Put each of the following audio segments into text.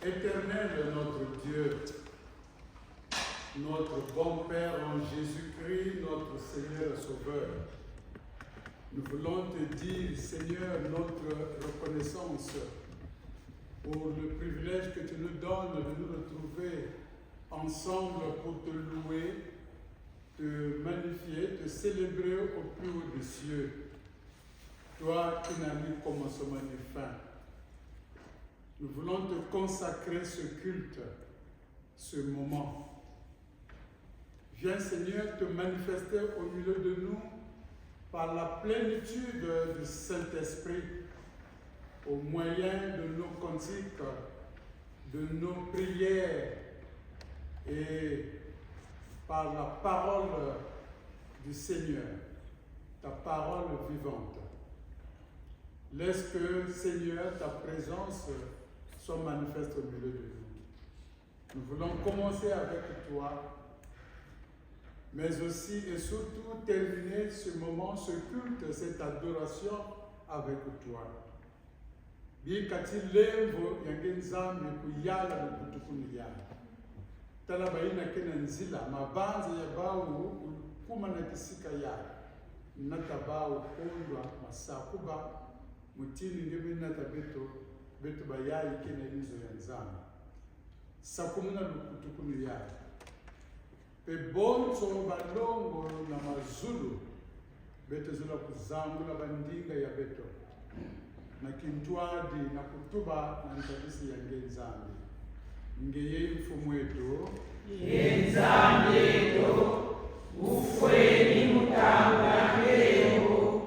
Éternel notre Dieu, notre bon Père en Jésus-Christ, notre Seigneur et Sauveur, nous voulons te dire, Seigneur, notre reconnaissance pour le privilège que tu nous donnes de nous retrouver ensemble pour te louer, te magnifier, te célébrer au plus haut des cieux. Toi qui n'as ni commencement ni fin. Nous voulons te consacrer ce culte, ce moment. Viens Seigneur te manifester au milieu de nous par la plénitude du Saint-Esprit, au moyen de nos cantiques, de nos prières et par la parole du Seigneur, ta parole vivante. Laisse que, Seigneur, ta présence soit manifeste au milieu de nous. Nous voulons commencer avec toi, mais aussi et surtout terminer ce moment, ce culte, cette adoration avec toi. Bien kati lembo yangenzambi kuyala nukutukuniana. Talabaina kena nzila mabanza ya bawu kuma na kisika ya natabawu kondwa masakuba mutini ndebe natabeto beto bayayi kena inzo ya nzambi. Sakumuna lukutukuniana. Pe bonzo balongo na mazulu beto zula kuzangula bandinga ya beto. Na kintwadi na kutuba na ntabisi ya ngenzambi. Ngeye mfumu wetu. Ngenzambi yetu, ufweni mutanga leo,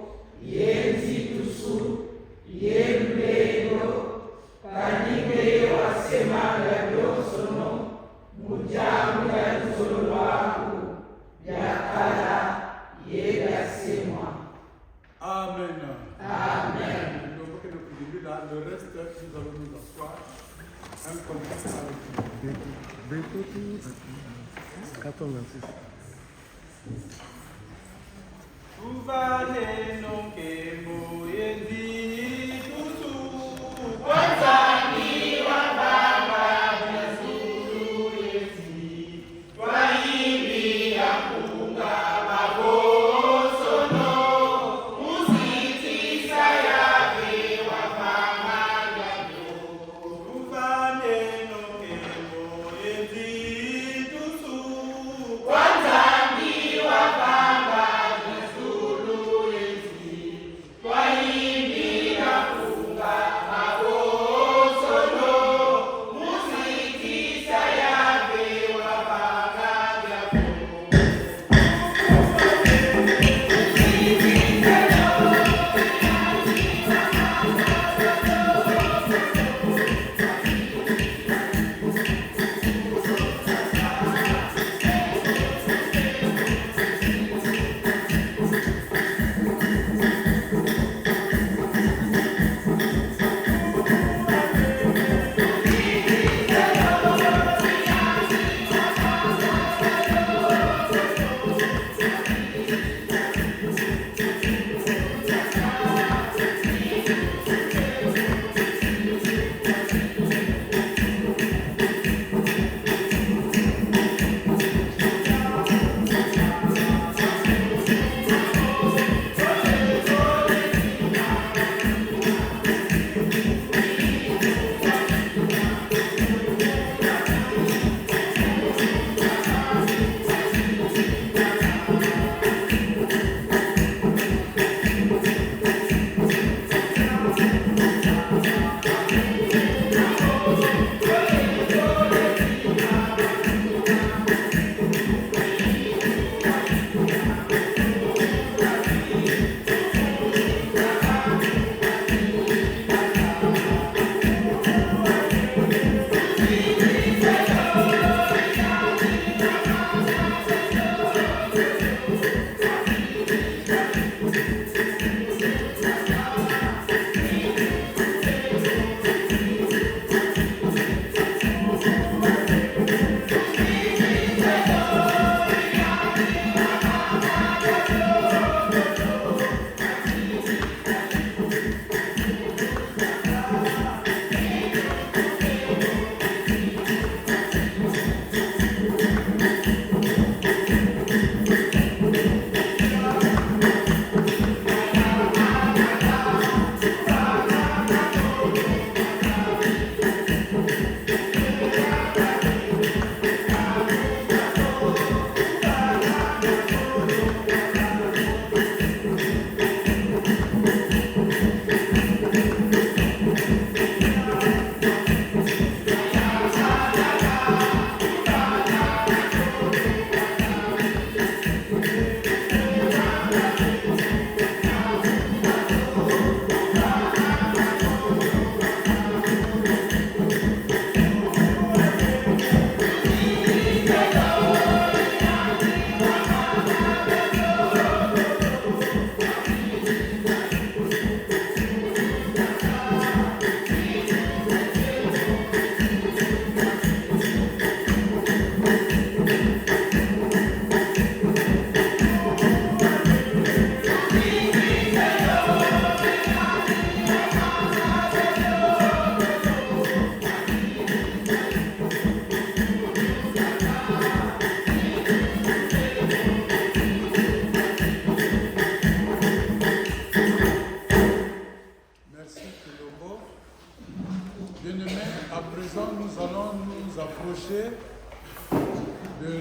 yenzi tusu, yemlego, kanige wasemaga byosono, mujamu ya tusolo waku, yakala, yegasemwa. Amen. Amen. Le reste, nous allons nous asseoir. Un contact avec nous. 86. Uvale no kembo yendi tutu. Wazani wa baba Yesu yesi, wahimbi ya kunga maboso no, musiti sayabe wa mama yado. Uvale no kembo yendi tutu. Wazani wa baba Yesu yesi,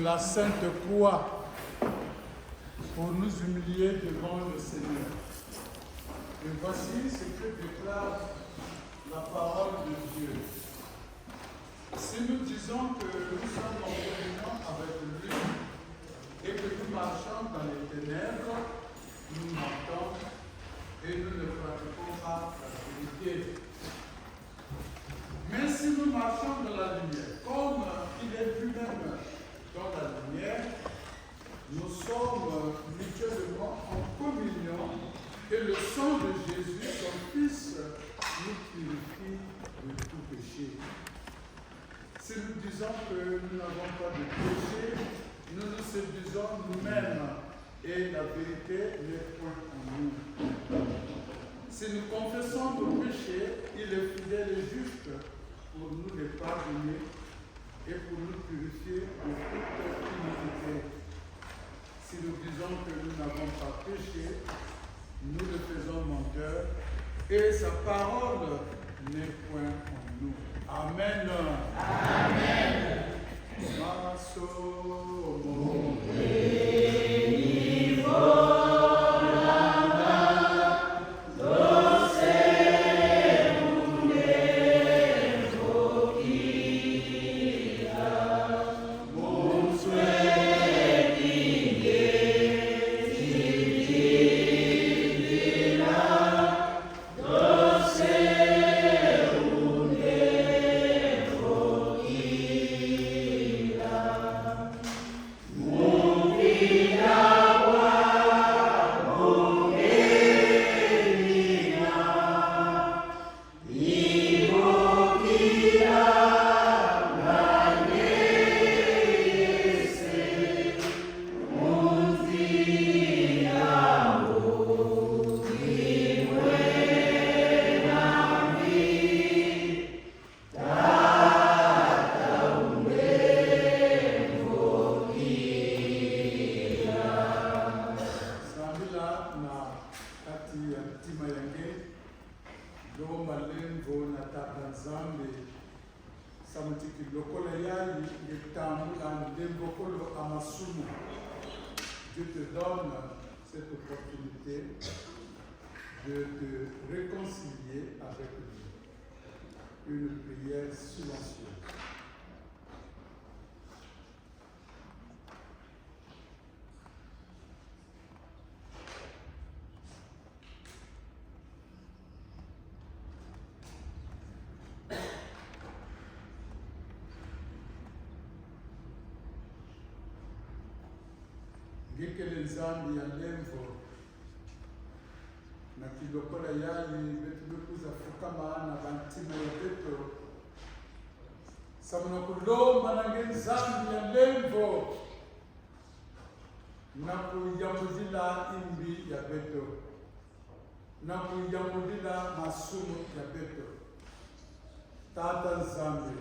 de la Sainte Croix pour nous humilier devant le Seigneur. Et voici ce que déclare la parole de Dieu. Si nous disons que nous sommes en communion avec lui et que nous marchons dans les ténèbres, nous mentons et nous ne pratiquons pas la vérité. Mais si nous marchons dans la lumière, comme il est lui-même dans la lumière, nous sommes mutuellement en communion et le sang de Jésus, son Fils, nous purifie de tout péché. Si nous disons que nous n'avons pas de péché, nous nous séduisons nous-mêmes et la vérité n'est point en nous. Si nous confessons nos péchés, il est fidèle et juste pour nous les pardonner et pour nous purifier de toute iniquité. Si nous disons que nous n'avons pas péché, nous le faisons menteur et sa parole n'est point en nous. Amen. Amen. Dieu te donne cette opportunité de te réconcilier avec lui. Une prière silencieuse. Ngikele nzambi ya lemvo na kilokola yali betu bekuza fukama na bantima ya beto samuna kulomba na ngenzambi ya lemvo na kuyamudila imbi ya beto na kuyamudila masumu ya beto tata nzambi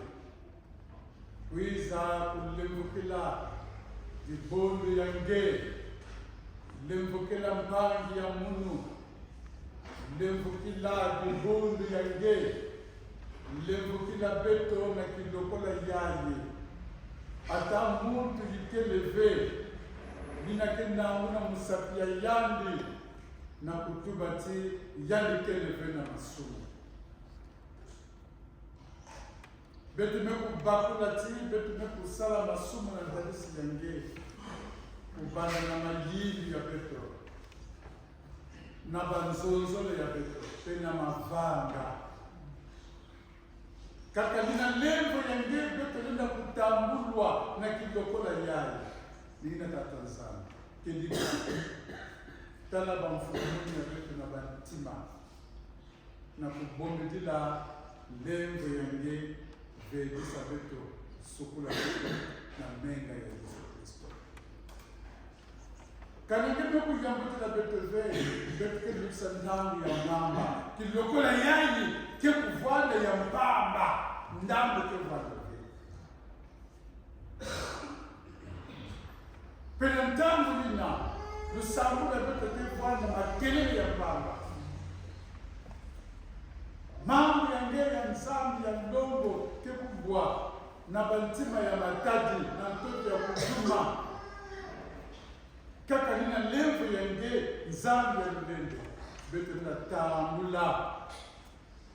kwiza kulembukila Dibondo yange, lembukila mpangi ya munu, lembukila dibondo yange, lembukila beto na kilokola yaye. Ata muntu yikeleve, binakena una musapia yandi, na kutubati yandi keleve na masumu. Betu meku bakulati, betu meku sala masumu na dalisi yange. Ubana na majili ya beto. Na banzonzole ya beto. Pena mavanga. Kakalina lembo yange beto linda kutambulwa na kilokola yaye. Nina tatanzana. Kedika. Tala bamfumuni ya beto na bantima. Na kubomedila lembo yange Vedi sabeto sukula na menga ya Yesu Kristo. Kanike kujambutila beto vei, beto ke lusandangu ya mama, kilokola yayi ke kuvanda ya mbamba, ndambo ke vanda vei. Penantangu lina, lusambula beto ke vanda makelele ya mbamba. Mambo yange ya nzambi ya ndongo ke kubwa na bantima ya matadi na ntoto ya kujuma kaka nina levu yange nzambe ya lulendo bete na tambula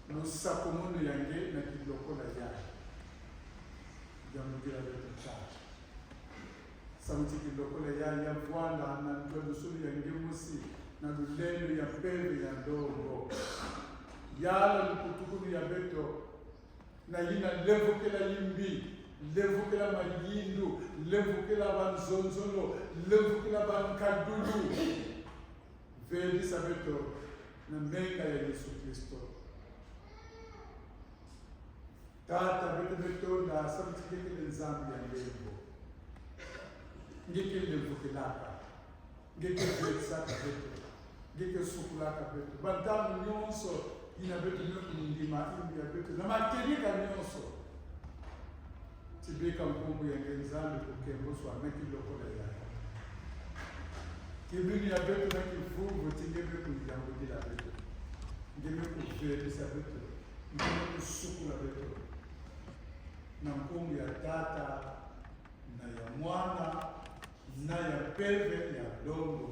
lusako mono yange na kilokola yaye jamugira bete chacha samuti kilokola yaye ya bwana na ntwadusulu yange musi na lulendo ya pembe ya ndongo yala lukutukulu ya beto na yina levukela yimbi levukela mayindu levukela banzonzolo levukela bankadulu velisa beto na menga ya Yesu Kristo tata beto na sabitikele nzambi ya ngembo ngeke levukelaka ngeke vetsaka beto ngeke sukulaka beto bantamu nyonso ina beto ndima imbi ya beto na makelika nyonso tibeka nkombo ya nzambe kokemboswa na kilokola yaye kibini ya beto na kifungo tingebe kuyambukila beto ngebe kuvelisa beto ngebe kusukula beto na nkombo ya tata na ya mwana na ya pembe ya longo.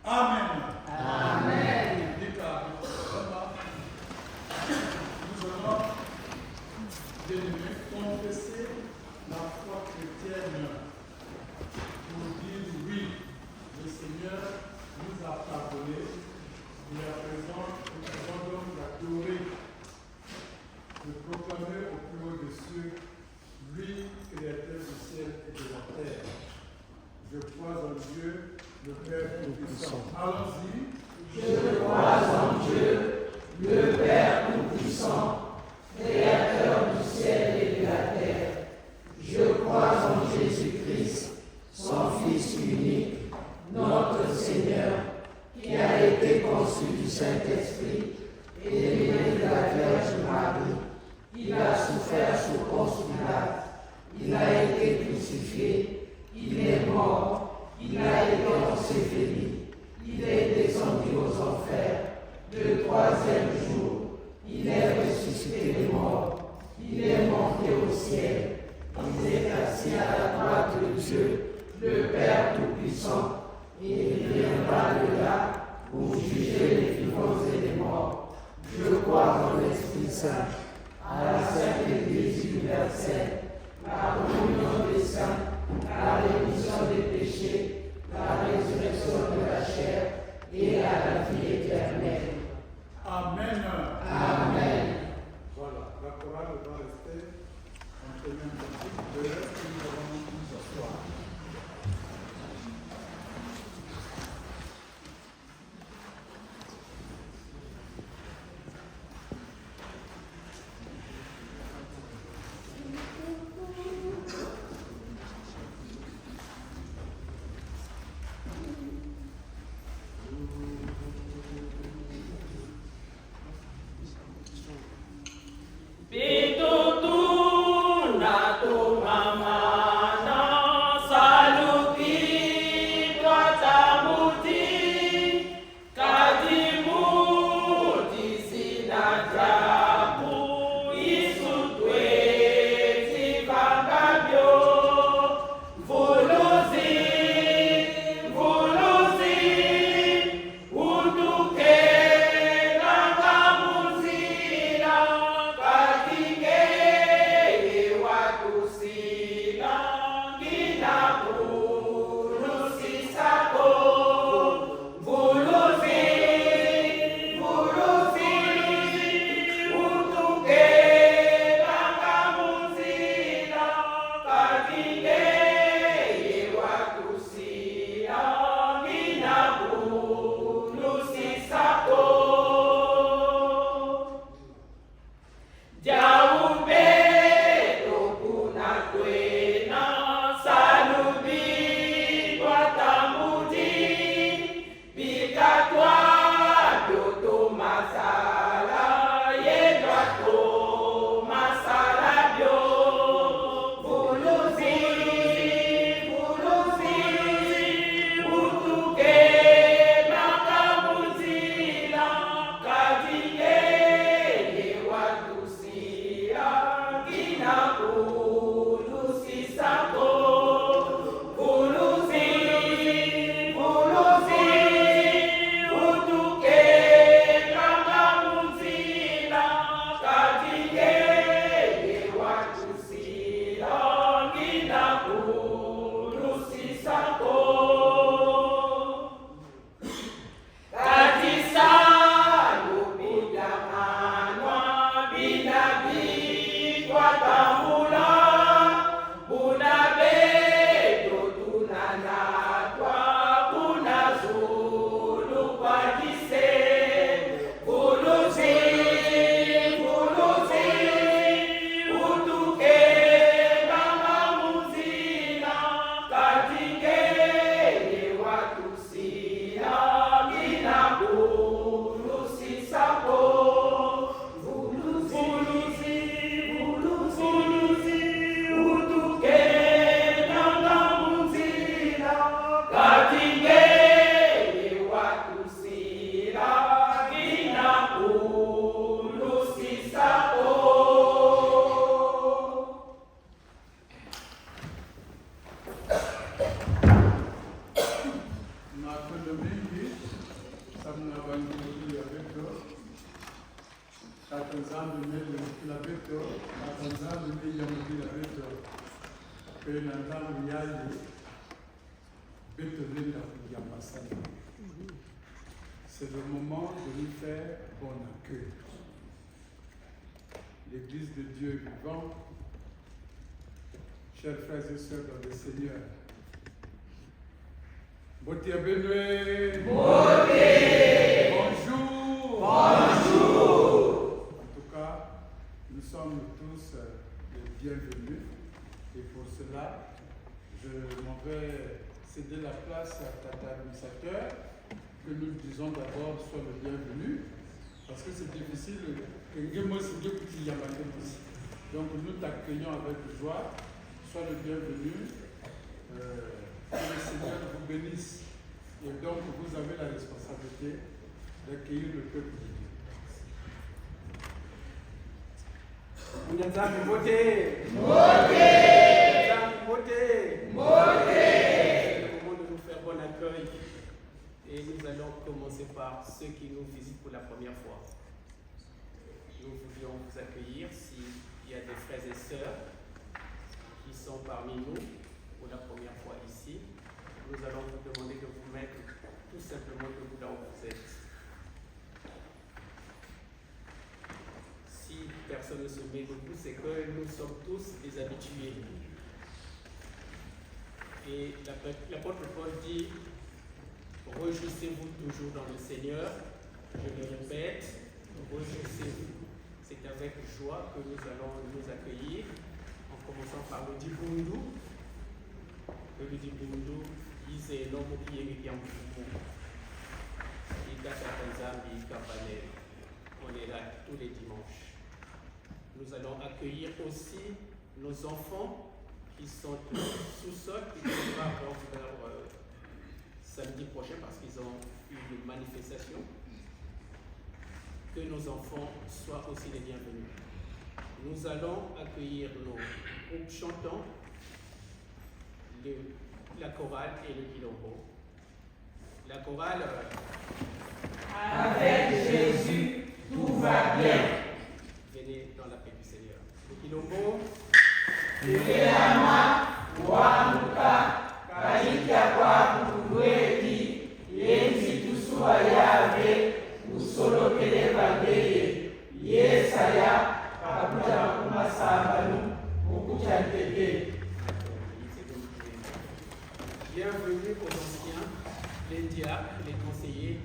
Amen. Amen. Nous allons confesser la foi chrétienne pour dire oui, le Seigneur nous a pardonné et à présent nous avons donc la gloire de proclamer au plus haut des cieux, lui, créateur du ciel et de la terre. Je crois en Dieu, le Père Tout-Puissant. Allons-y. Je crois en Dieu, le Père Tout-Puissant, créateur du ciel et de la terre. Je crois en Jésus-Christ, son Fils unique, notre Seigneur, qui a été conçu du Saint-Esprit et né de la Vierge Marie. Il a souffert sous Ponce Pilate. Il a été crucifié. Il est mort. Il a été enseveli. Il est descendu aux enfers. Le troisième jour, il est ressuscité des morts. Il est monté au ciel. Il est assis à la droite de Dieu, le Père Tout-Puissant. Et il viendra de là pour juger les vivants et les morts. Je crois en l'Esprit Saint, à la Sainte Église universelle, la communion des saints, la rémission des péchés, la résurrection de la chair et à la vie éternelle. Amen. Amen. Voilà, la chorale va rester en première partie. Le reste, nous allons nous asseoir. Makondo mingi samna bangi abeto katanzambe mele abeto katanzambe mele abeto pena nzambe yali beto lenda kuyambasana. C'est le moment de lui faire bon accueil. L'Église de Dieu vivant, chers frères et sœurs dans le Seigneur, Boté Benoué. Bonjour. Bonjour. En tout cas, nous sommes tous les bienvenus et pour cela, je m'en vais céder la place à Tata administrateur, que nous disons d'abord sois le bienvenu, parce que c'est difficile. Donc nous t'accueillons avec joie, sois le bienvenu. Que le Seigneur vous bénisse. Et donc, vous avez la responsabilité d'accueillir le peuple de Dieu. C'est le moment de nous faire bon accueil. Et nous allons commencer par ceux qui nous visitent pour la première fois. Nous voulions vous accueillir s'il y a des frères et sœurs qui sont parmi nous pour la première fois ici. Nous allons vous demander de vous mettre tout simplement debout là où vous êtes. Si personne ne se met debout, c'est que nous sommes tous des habitués. Et l'apôtre Paul dit, réjouissez-vous toujours dans le Seigneur. Je le répète, réjouissez-vous. C'est avec joie que nous allons nous accueillir, en commençant par le Dibundu. Le Dibundu, c'est l'homme qui est bien pour vous. On est là tous les dimanches. Nous allons accueillir aussi nos enfants qui sont sous-sol, qui ne vont pas avoir leur samedi prochain parce qu'ils ont une manifestation. Que nos enfants soient aussi les bienvenus. Nous allons accueillir nos groupes chantants, la chorale et le quilombo. La chorale. Avec Jésus, tout va bien. Venez dans la paix du Seigneur. Le quilombo. Tukelama, Wamuka, Kaika kwa Kuweki, Yenzi Tusua Yave, Usolo Kelevangeye, Yesaya, Kakuja Kumasabanu, Ukucha Teke. Bienvenue aux anciens, les diacres, les conseillers,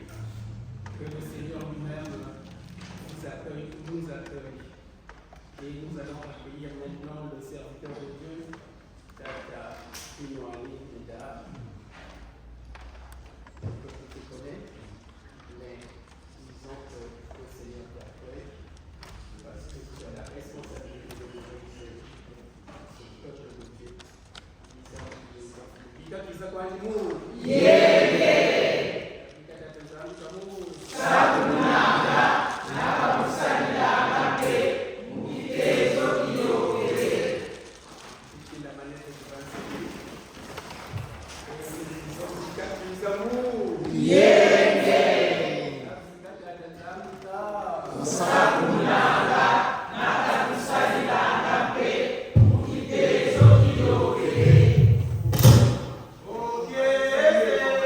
que le Seigneur lui-même nous accueille. Et nous allons accueillir maintenant le serviteur de Dieu, Tata Pinoani Nida, que tu connais, mais disons que le Seigneur t'accueille parce que tu as la responsabilité de réaliser ce peuple de Dieu. Okay.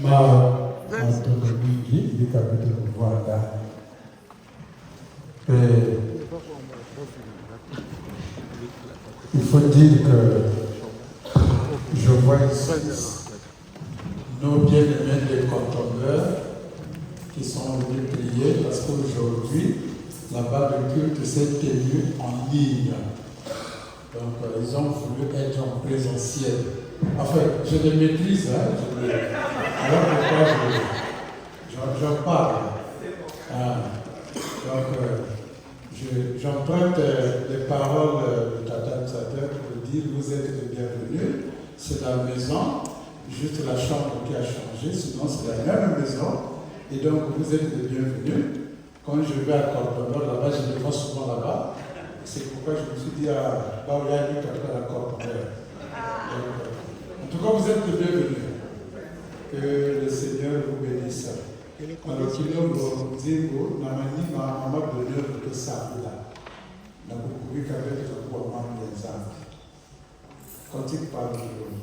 Il faut dire que je vois ici nos bien-aimés des contrôleurs qui sont venus prier parce qu'aujourd'hui, là-bas, le culte s'est tenu en ligne. Donc, ils ont voulu être en présentiel. Enfin, je les maîtrise, alors pourquoi j'en parle. J'emprunte les paroles de Tata Tsater pour dire vous êtes les bienvenus. C'est la maison, juste la chambre qui a changé, sinon c'est la même maison. Et donc vous êtes les bienvenus. Quand je vais à Corbomeur, là-bas, je me vois souvent là-bas. C'est pourquoi je me suis dit, là où il y a eu quelqu'un à Corbomeur. En tout cas, vous êtes les bienvenus. Que le Seigneur vous bénisse. Alors, Kilombo, Zingo, Namani, Mama, Bonheur, que ça, là. Donc, vous pouvez qu'avec le pouvoir des âmes. Continue par le Kilombo.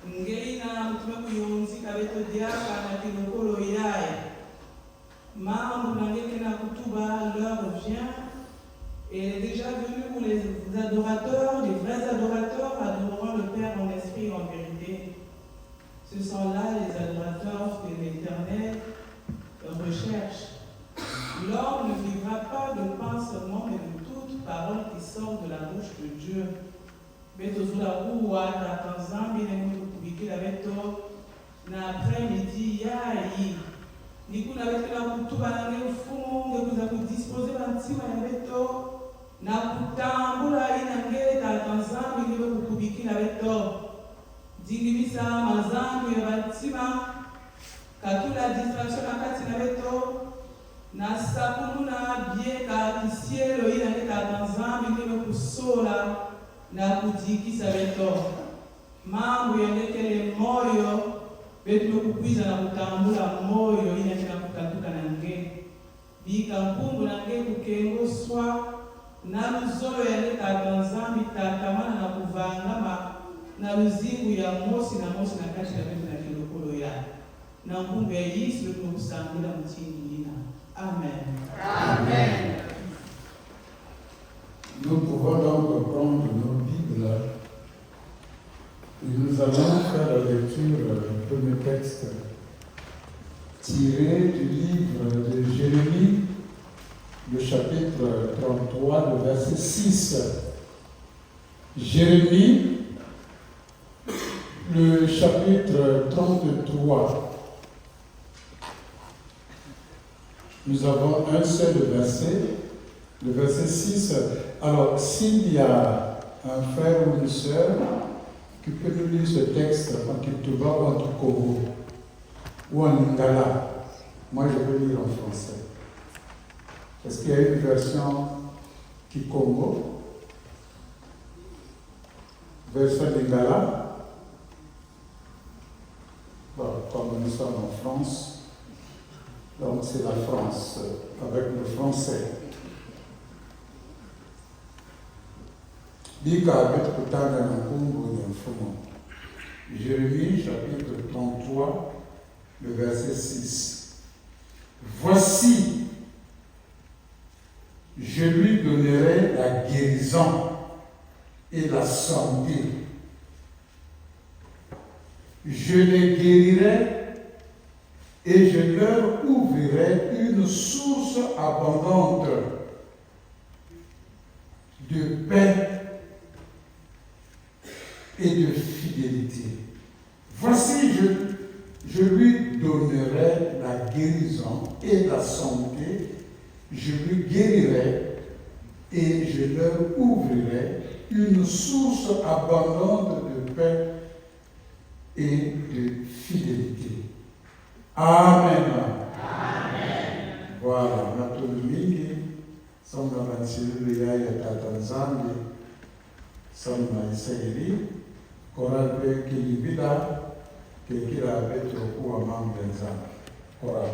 Ngeina mutume kuyonzika beto diaka na kilokolo yae. Mambo nangeke na kutuba, l'heure vient. Et elle est déjà venue pour les adorateurs, les vrais adorateurs adoreront le Père en esprit et en vérité. Ce sont là les adorateurs que l'Éternel recherche. L'homme ne vivra pas de pain seulement, mais de toute parole qui sort de la bouche de Dieu. Betozula uwa tatanzambi ne mutu kubikila beto na après-midi yayi. Nikuna beto na kutuba na ngefumu ngekuza kudispose bantima ya beto na kutambula ina ngele tatanzambi niwe kukubikila beto. Dingibisa mazambi ya bantima katula distraction na kati na beto na sakununa bieka kisielo ina ngele tatanzambi niwe kusola na kujikisa beto. Mambo yalekele moyo betu kukwiza na kutambula moyo ina kila kukatuka na nge. Bika mpungu na nge kukengo swa na luzolo yaleka tanzambi tatamana na kuvangama na luzigu ya mosi na kati ya betu na kilokolo ya. Na mpungu ya Yesu betu kusambula mchini ina. Amen. Amen. Nous pouvons donc prendre nos Bibles et nous allons faire la lecture du premier texte tiré du livre de Jérémie, le chapitre 33, le verset 6. Jérémie, le chapitre 33. Nous avons un seul verset, le verset 6. Alors, s'il y a un frère ou une sœur qui peut nous lire ce texte en Kituba ou en Kikobo ou en Lingala, moi je peux lire en français. Est-ce qu'il y a une version Kikongo, version Lingala? Bon, comme nous sommes en France, donc c'est la France avec le français. Jérémie chapitre 33, le verset 6. Voici, je lui donnerai la guérison et la santé. Je les guérirai et je leur ouvrirai une source abondante de paix et de fidélité. Voici, je lui donnerai la guérison et la santé, je lui guérirai et je leur ouvrirai une source abondante de paix et de fidélité. Amen. Amen. Voilà, notre mingi, sommes dans la cellule de Yaya Tatanzambi, sommes dans Isaïri, Koral pe kilibila, kekila petro kuwa mambenza. Koral.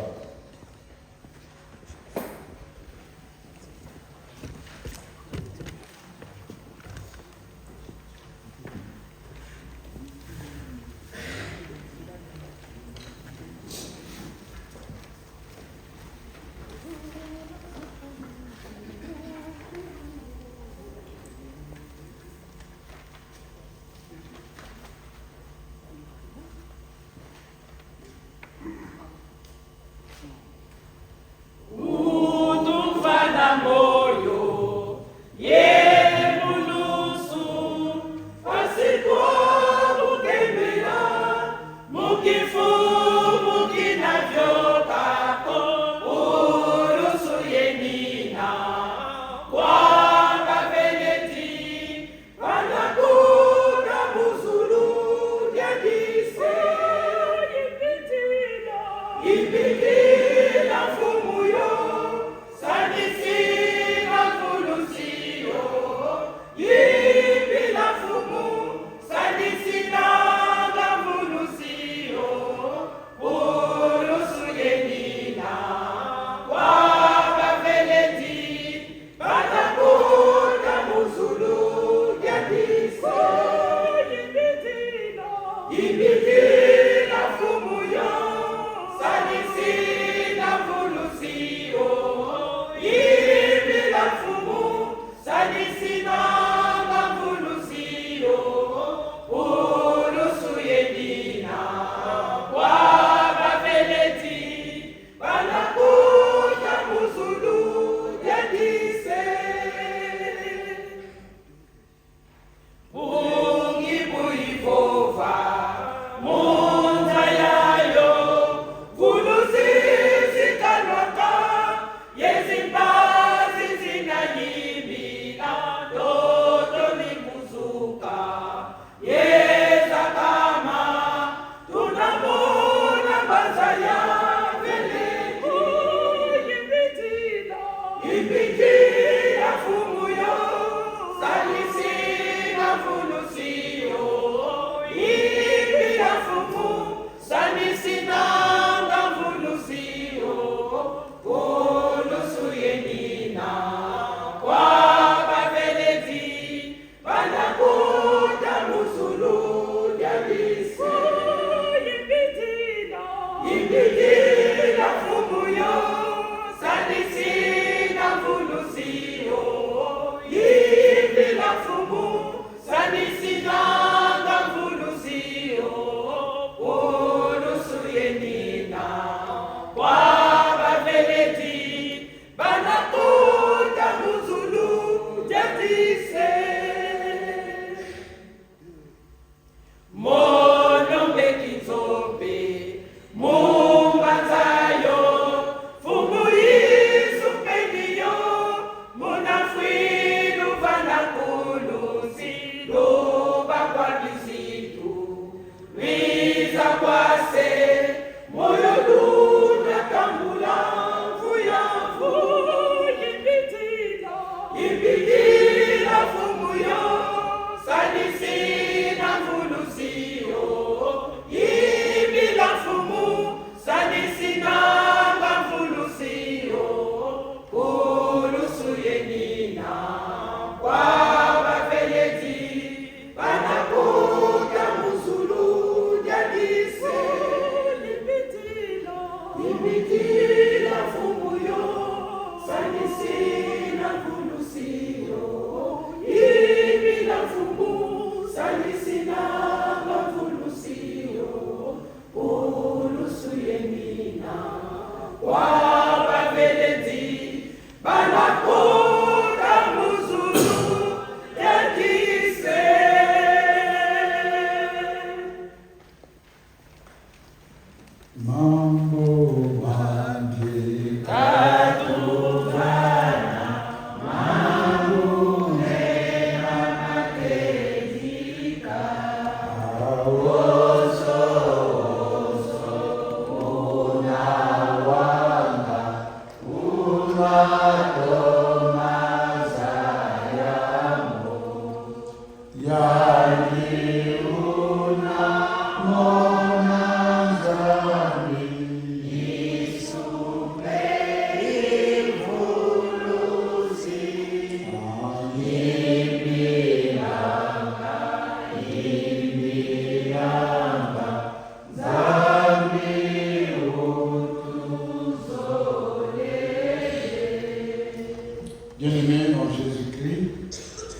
Bien-aimés en Jésus-Christ,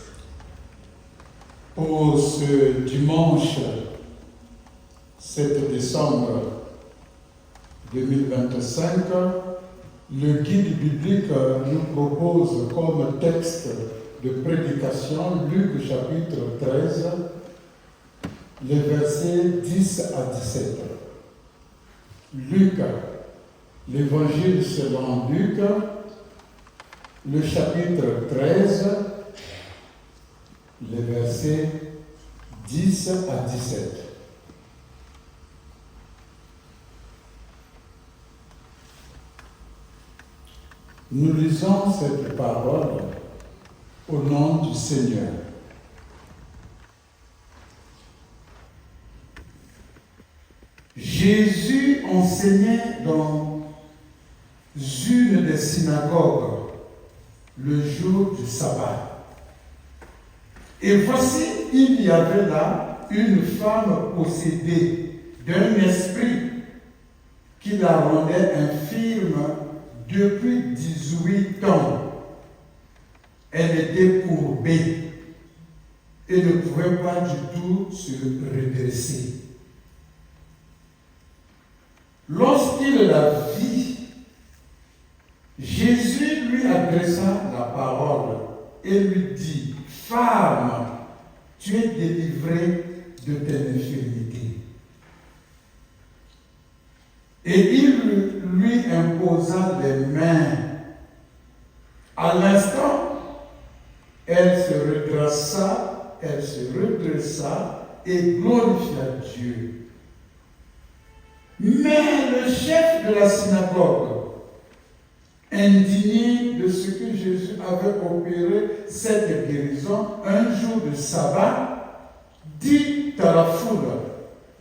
pour ce dimanche 7 décembre 2025, le guide biblique nous propose comme texte de prédication Luc chapitre 13, les versets 10 à 17. Luc, l'évangile selon Luc, le chapitre 13, les versets 10 à 17. Nous lisons cette parole au nom du Seigneur. Jésus enseignait dans une des synagogues le jour du sabbat. Et voici, il y avait là une femme possédée d'un esprit qui la rendait infirme depuis 18 ans. Elle était courbée et ne pouvait pas du tout se redresser. Lorsqu'il la vit, Jésus lui adressa la parole et lui dit, « Femme, tu es délivrée de tes infirmités. » Et il lui imposa les mains. À l'instant, elle se redressa et glorifia Dieu. Mais le chef de la synagogue, indigné de ce que Jésus avait opéré cette guérison un jour de sabbat, dit à la foule,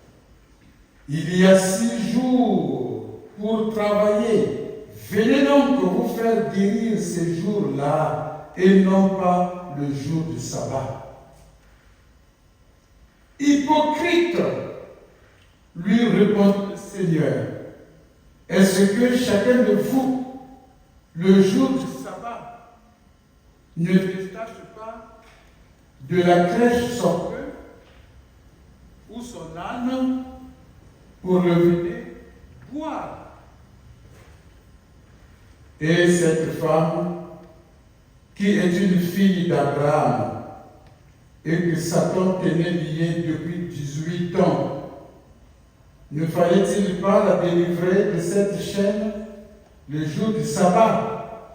« Il y a 6 jours pour travailler. Venez donc vous faire guérir ces jours-là et non pas le jour du sabbat. » Hypocrite, lui répondit le Seigneur, « Est-ce que chacun de vous, le jour du sabbat, ne détache pas de la crèche son bœuf ou son âne pour le mener boire? » Et cette femme, qui est une fille d'Abraham et que Satan tenait liée depuis 18 ans, ne fallait-il pas la délivrer de cette chaîne le jour du sabbat?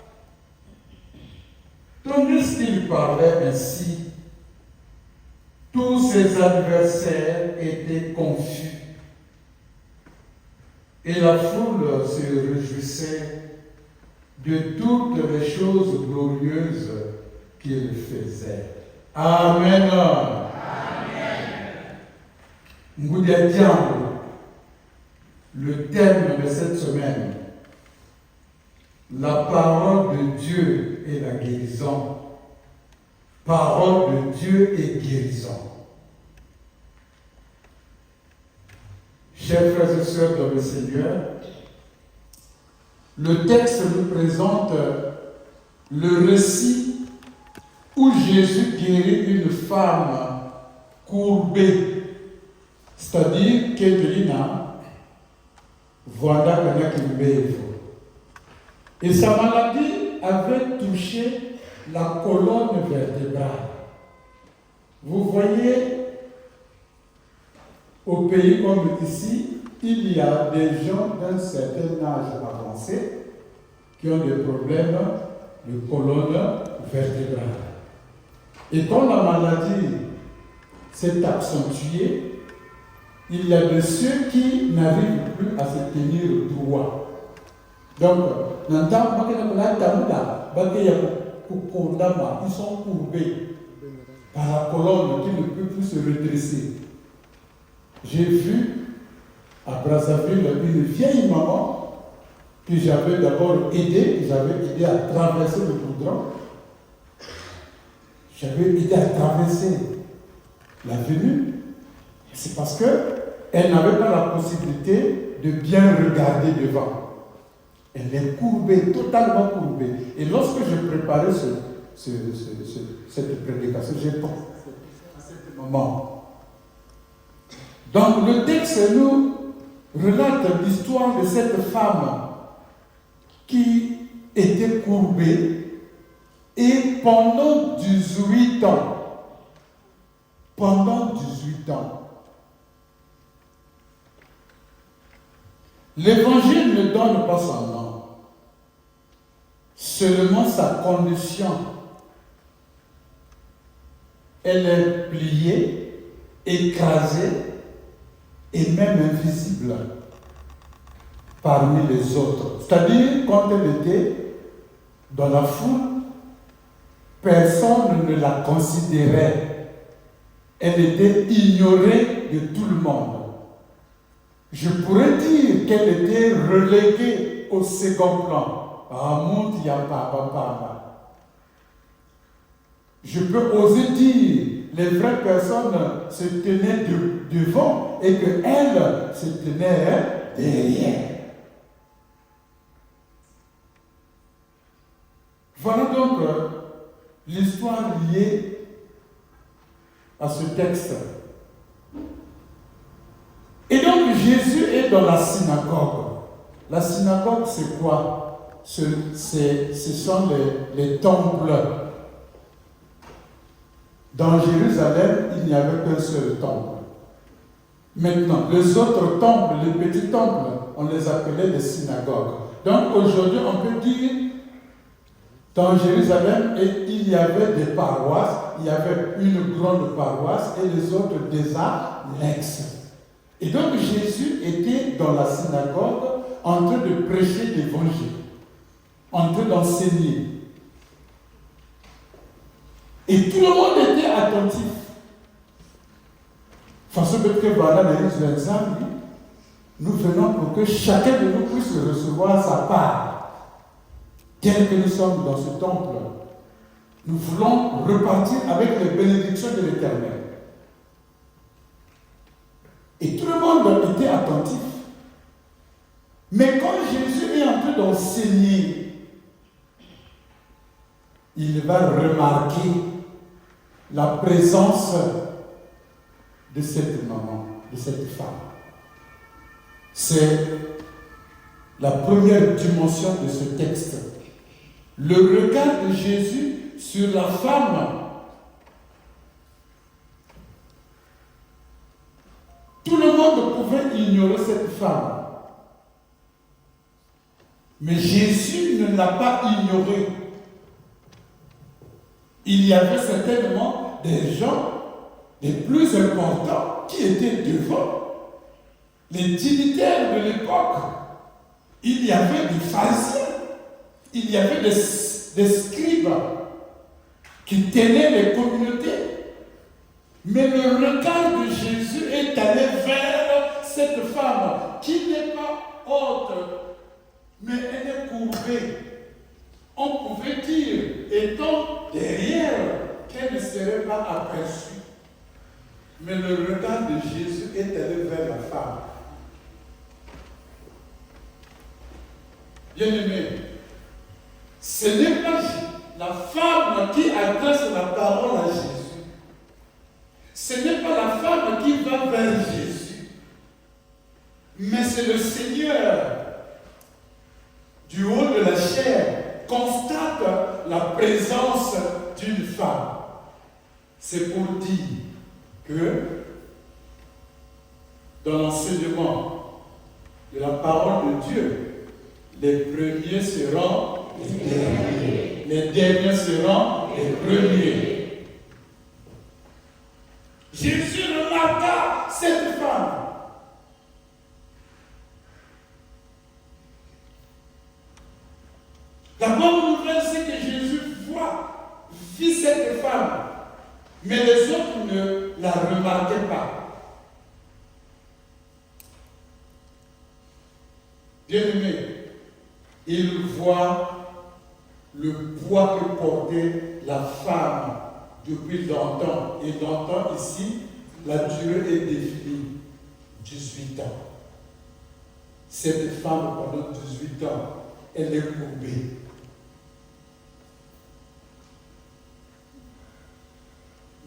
Tandis qu'il parlait ainsi, tous ses adversaires étaient confus et la foule se réjouissait de toutes les choses glorieuses qu'il faisait. Amen. Ngoudia Diambo, le thème de cette semaine, la parole de Dieu et la guérison. Parole de Dieu et guérison. Chers frères et sœurs dans le Seigneur, le texte nous présente le récit où Jésus guérit une femme courbée, c'est-à-dire qu'Evelina voilà et sa maladie avait touché la colonne vertébrale. Vous voyez, au pays comme ici, il y a des gens d'un certain âge avancé qui ont des problèmes de colonne vertébrale. Et quand la maladie s'est accentuée, il y a de ceux qui n'arrivent plus à se tenir droit. Donc, ils sont courbés par la colonne qui ne peut plus se redresser. J'ai vu à Brazzaville une vieille maman que j'avais d'abord aidé à traverser le goudron. J'avais aidé à traverser l'avenue. C'est parce qu'elle n'avait pas la possibilité de bien regarder devant. Elle est courbée, totalement courbée. Et lorsque je préparais cette prédication, j'ai pensé à ce moment. Donc le texte nous relate l'histoire de cette femme qui était courbée et pendant 18 ans, l'Évangile ne donne pas son nom, seulement sa condition. Elle est pliée, écrasée et même invisible parmi les autres. C'est-à-dire, quand elle était dans la foule, personne ne la considérait. Elle était ignorée de tout le monde. Je pourrais dire qu'elle était reléguée au second plan. Je peux oser dire les vraies personnes se tenaient devant et qu'elle se tenait derrière. Voilà donc l'histoire liée à ce texte. Et donc Jésus est dans la synagogue. La synagogue, c'est quoi? Ce sont les temples. Dans Jérusalem, il n'y avait qu'un seul temple. Maintenant, les autres temples, les petits temples, on les appelait des synagogues. Donc aujourd'hui, on peut dire, dans Jérusalem, il y avait des paroisses, il y avait une grande paroisse et les autres des annexes. Et donc Jésus était dans la synagogue en train de prêcher l'évangile, en train d'enseigner. Et tout le monde était attentif. Façon que voilà nous venons pour que chacun de nous puisse recevoir sa part. Tel que nous sommes dans ce temple, nous voulons repartir avec les bénédictions de l'Éternel. Et tout le monde était attentif. Mais quand Jésus est en train d'enseigner, il va remarquer la présence de cette maman, de cette femme. C'est la première dimension de ce texte. Le regard de Jésus sur la femme. Tout le monde pouvait ignorer cette femme. Mais Jésus ne l'a pas ignorée. Il y avait certainement des gens les plus importants qui étaient devant. Les dignitaires de l'époque. Il y avait des pharisiens. Il y avait des scribes. qui tenaient les communautés. Mais le regard de Jésus est allé vers cette femme qui n'est pas haute, mais elle est courbée. On pouvait dire, étant derrière, qu'elle ne serait pas aperçue. Mais le regard de Jésus est allé vers la femme. Bien-aimé, ce n'est pas la femme qui adresse la parole à Jésus. Ce n'est pas la femme qui va vers Jésus. Mais c'est le Seigneur, du haut de la chair, constate la présence d'une femme. C'est pour dire que dans l'enseignement de la parole de Dieu, les premiers seront les derniers. Les derniers seront les premiers. Jésus remarqua cette femme. La bonne nouvelle, c'est que Jésus vit cette femme, mais les autres ne la remarquaient pas. Bien-aimé, il voit le poids que portait la femme depuis longtemps. Et longtemps ici, la durée est définie. 18 ans. Cette femme, pendant 18 ans, elle est courbée.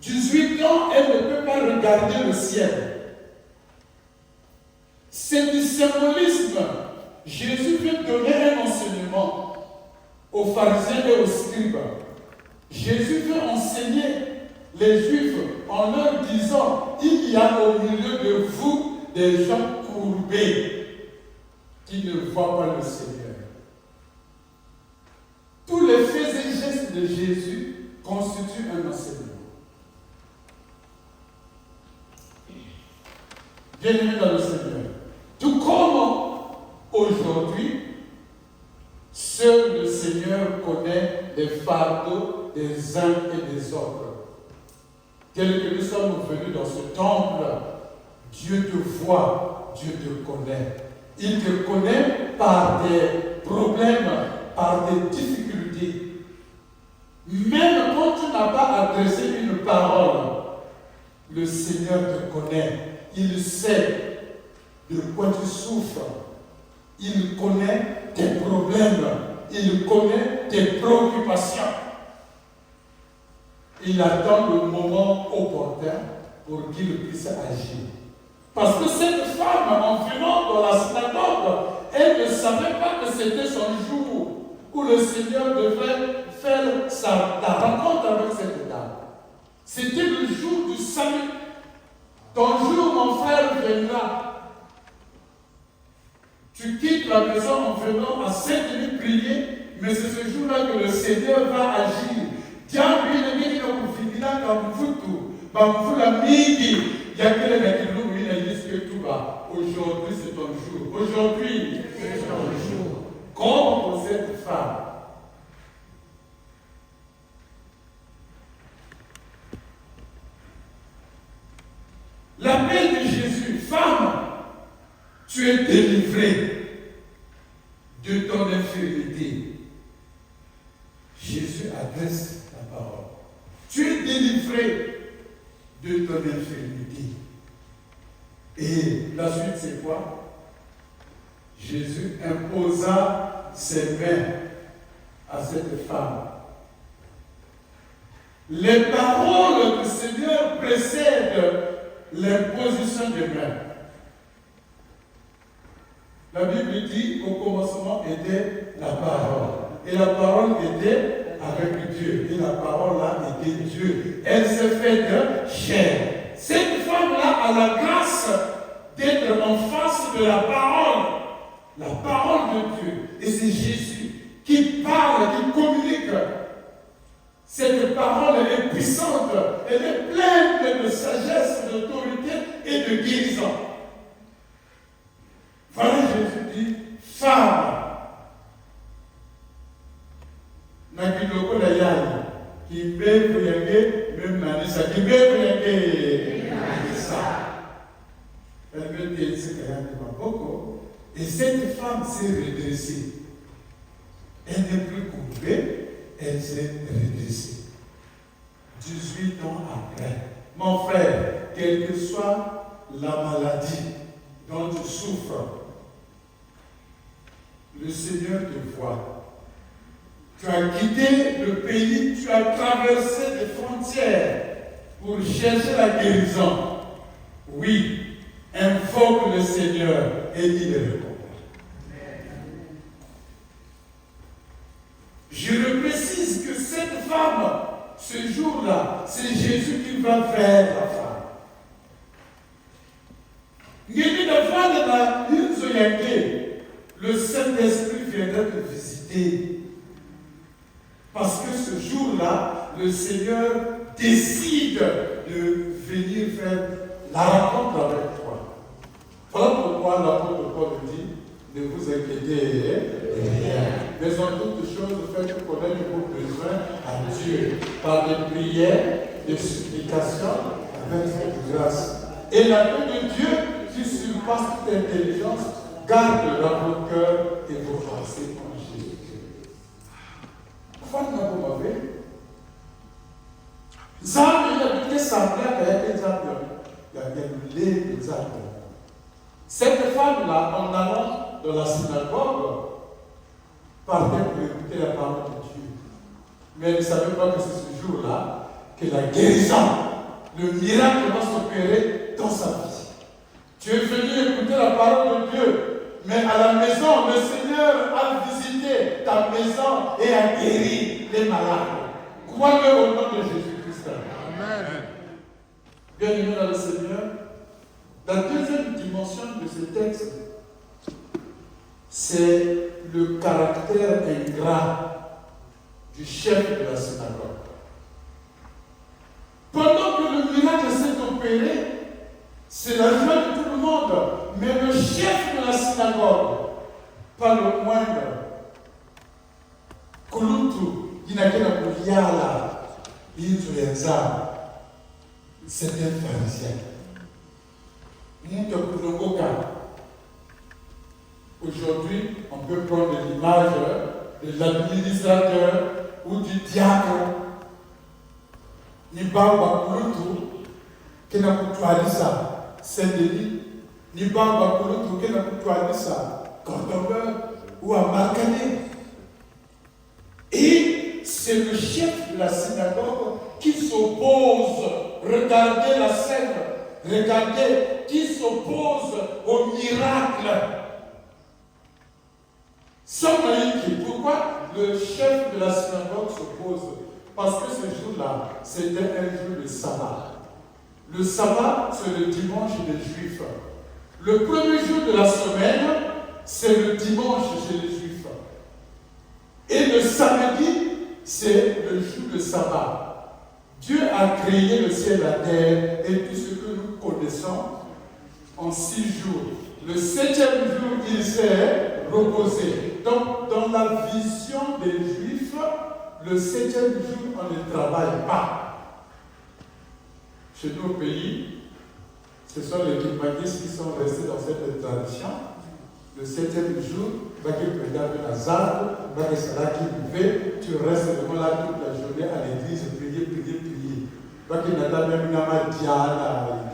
« 18 ans, elle ne peut pas regarder le ciel. » C'est du symbolisme. Jésus veut donner un enseignement aux pharisiens et aux scribes. Jésus veut enseigner les Juifs en leur disant, il y a au milieu de vous des gens courbés qui ne voient pas le Seigneur. Tous les faits et gestes de Jésus constituent un enseignement. Bienvenue dans le Seigneur. Tout comme aujourd'hui, seul le Seigneur connaît les fardeaux des uns et des autres. Tel que nous sommes venus dans ce temple, Dieu te voit, Dieu te connaît. Il te connaît par des problèmes, par des difficultés. Même quand tu n'as pas adressé une parole, le Seigneur te connaît. Il sait de quoi tu souffres. Il connaît tes problèmes. Il connaît tes préoccupations. Il attend le moment opportun pour qu'il puisse agir. Parce que cette femme, en venant dans la synagogue, elle ne savait pas que c'était son jour où le Seigneur devait faire la rencontre avec cette dame. C'était le jour du salut. Ton jour, mon frère, viendra. Tu quittes la maison en venant à 5 minutes prier, mais c'est ce jour-là que le Seigneur va agir. Tiens, lui, le midi, comme vous finissez, comme vous tout, comme vous la midi, il y a que les maquillons, oui, il dit que tout va. Aujourd'hui, c'est ton jour. Aujourd'hui, c'est ton jour. Comme pour cette femme. L'appel de Jésus, femme, tu es délivrée de ton infirmité. Jésus adresse la parole. Tu es délivré de ton infirmité. Et la suite, c'est quoi? Jésus imposa ses mains à cette femme. Les paroles du Seigneur précèdent l'imposition des mains. La Bible dit qu'au commencement était la parole. Et la parole était avec Dieu. Et la parole là était Dieu. Elle s'est faite chair. Cette femme-là a la grâce d'être en face de la parole de Dieu. Et c'est Jésus qui parle, qui communique. Cette parole est puissante, elle est pleine de sagesse, d'autorité et de guérison. Voilà, Jésus dit, femme, nakiloko la yai, qui même Nanissa, elle me dit ce qu'elle a dit beaucoup. Et cette femme s'est redressée. Elle n'est plus courbée, elle s'est redressée. 18 ans après. Mon frère, quelle que soit la maladie dont tu souffres, le Seigneur te voit. Tu as quitté le pays, tu as traversé des frontières pour chercher la guérison. Oui, invoque le Seigneur et il répond. Je précise que cette femme, ce jour-là, c'est Jésus qui va vers la femme. Le Saint-Esprit viendra te visiter. Parce que ce jour-là, le Seigneur décide de venir faire la rencontre avec toi. Voilà pourquoi l'apôtre Paul dit, ne vous inquiétez rien. Mais en toutes choses, faites connaître vos besoins à Dieu par des prières, des supplications, avec cette grâce. Et la paix de Dieu, qui surpasse toute intelligence, gardera vos cœurs et vos pensées en Jésus-Christ. Pourquoi vous m'avez? Ça, il a été semblé avec des arbres. Il y a des lait des arbres. Cette femme-là, en allant dans la synagogue, partait pour écouter la parole de Dieu. Mais elle ne savait pas que c'est ce jour-là que la guérison, le miracle va s'opérer dans sa vie. Tu es venu écouter la parole de Dieu, mais à la maison, le Seigneur a visité ta maison et a guéri les malades. Crois-le au nom de Jésus-Christ. Amen. Bien-aimés dans le Seigneur, la deuxième dimension de ce texte, c'est le caractère ingrat du chef de la synagogue. Pendant que le miracle s'est opéré, c'est la joie de tout le monde, mais le chef de la synagogue, pas le moindre, Kulutu, Inakena Kuyala, Inzuenza, c'est un pharisien. Aujourd'hui, on peut prendre l'image de l'administrateur ou du diacre. Nibamba Kulutu, Kena Kutualisa, Saint-Denis, Nibamba Kulutu, Kena Kutualisa, Cordoba ou à Marcané. Et c'est le chef de la synagogue qui s'oppose. Regardez la scène. Regardez, qui s'oppose au miracle. Pourquoi le chef de la synagogue s'oppose? Parce que ce jour-là, c'était un jour de sabbat. Le sabbat, c'est le dimanche des Juifs. Le premier jour de la semaine, c'est le dimanche chez les Juifs. Et le samedi, c'est le jour de sabbat. Dieu a créé le ciel et la terre et tout ce que nous connaissons en 6 jours. Le 7e jour, il s'est reposé. Donc, dans la vision des Juifs, le 7e jour, on ne travaille pas. Chez nos pays, ce sont les Kimakis qui sont restés dans cette tradition. Le 7e jour, tu restes devant là toute la journée à l'église, prier. À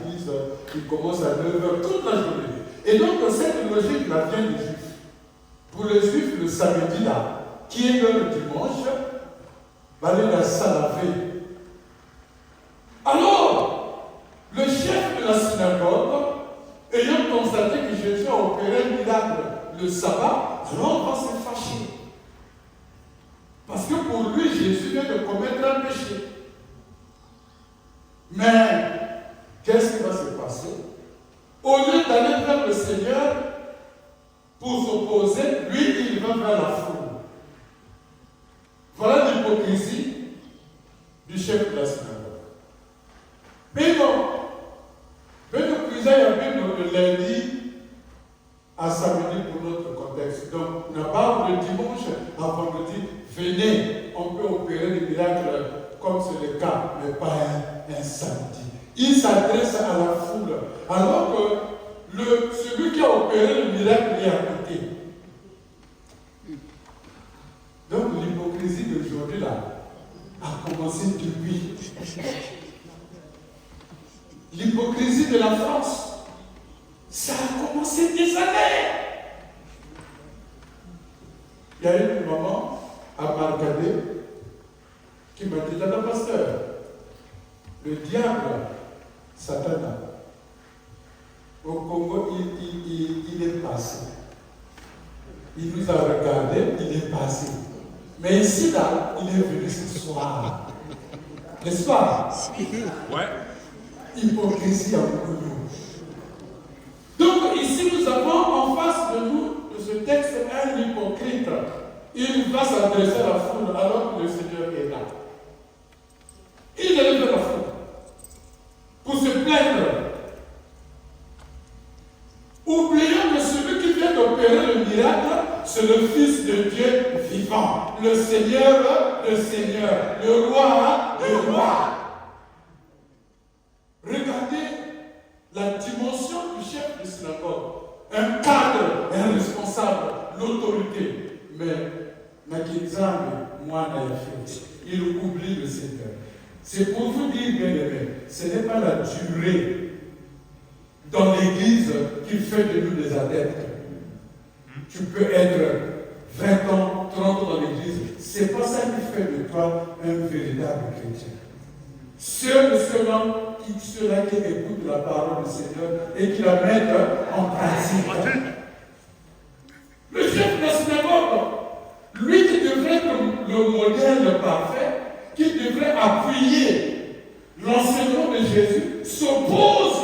l'église, il commence à 9h toute la journée. Et donc, cette logique là vient des Juifs. Pour les Juifs, le samedi là, qui est le dimanche, va aller la salaver. Alors, le chef de la synagogue, ayant constaté que Jésus a opéré un miracle le sabbat, alors on va se fâcher. Parce que pour lui, Jésus vient de commettre un péché. Mais, qu'est-ce qui va se passer? Au lieu d'aller vers le Seigneur pour s'opposer, lui, il va vers la foule. Voilà l'hypocrisie du chef de la synagogue. Mais non, il y a le lundi à samedi pour notre contexte. Donc, on n'a pas le dimanche à vendredi, venez, on peut opérer des miracles comme c'est le cas cas, mais pas un samedi. Il s'adresse à la foule, alors que celui qui a opéré le miracle est à côté. Donc l'hypocrisie d'aujourd'hui là a commencé depuis. L'hypocrisie de la France, ça a commencé des années. Il y a une maman à Marcadet qui m'a dit, là, pasteur, le diable, Satan, au Congo, il est passé. Il nous a regardé, il est passé. Mais ici, là, il est venu ce soir. N'est-ce pas? Ouais. Hypocrisie en nous. Donc, ici, nous avons en face de nous, de ce texte, un hypocrite. Il va s'adresser à la foule alors que le Seigneur est là. Il est vers la foule pour se plaindre. Oublions que celui qui vient d'opérer le miracle, c'est le Fils de Dieu vivant, le Seigneur, le roi. Regardez la dimension du chef de synagogue, un cadre, un responsable, l'autorité. Mais il oublie le Seigneur. C'est pour vous dire, bien aimé, ce n'est pas la durée dans l'église qui fait de nous des adeptes. Tu peux être 20 ans, 30 ans dans l'église. Ce n'est pas ça qui fait de toi un véritable chrétien. Ceux-là qui écoutent la parole du Seigneur et qui la mettent en pratique. Le chef de la synagogue, lui qui devrait être le modèle parfait, qui devrait appuyer l'enseignement de Jésus, s'oppose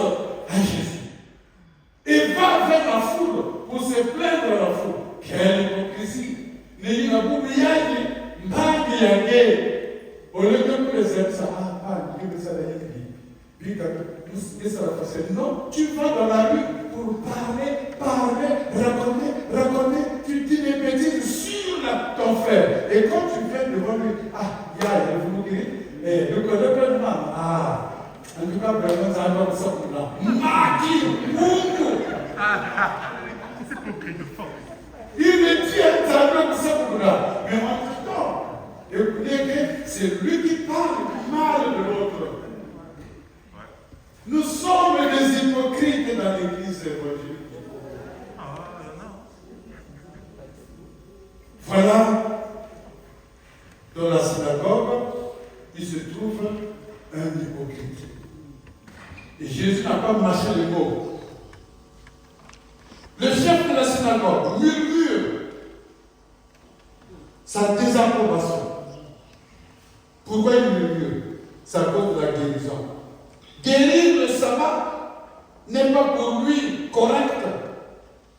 à Jésus et va vers la foule pour se plaindre à la foule. Quelle hypocrisie! Au lieu que les aime ça, non, tu vas dans la rue pour parler, raconter, tu dis des bêtises sur ton frère. Et quand tu viens devant lui, vous dites, le connaît en tout cas, vraiment, ça va ça pour là. Il me dit, ça va ça pour là. Mais en tout temps, écoutez, c'est lui qui parle mal de l'autre. Nous sommes des hypocrites dans l'église évangélique. Voilà, dans la synagogue, il se trouve un hypocrite. Et Jésus n'a pas mâché les mots. Le chef de la synagogue murmure sa désapprobation. Pourquoi il murmure? C'est à cause de la guérison. Guérir le sabbat n'est pas pour lui correct.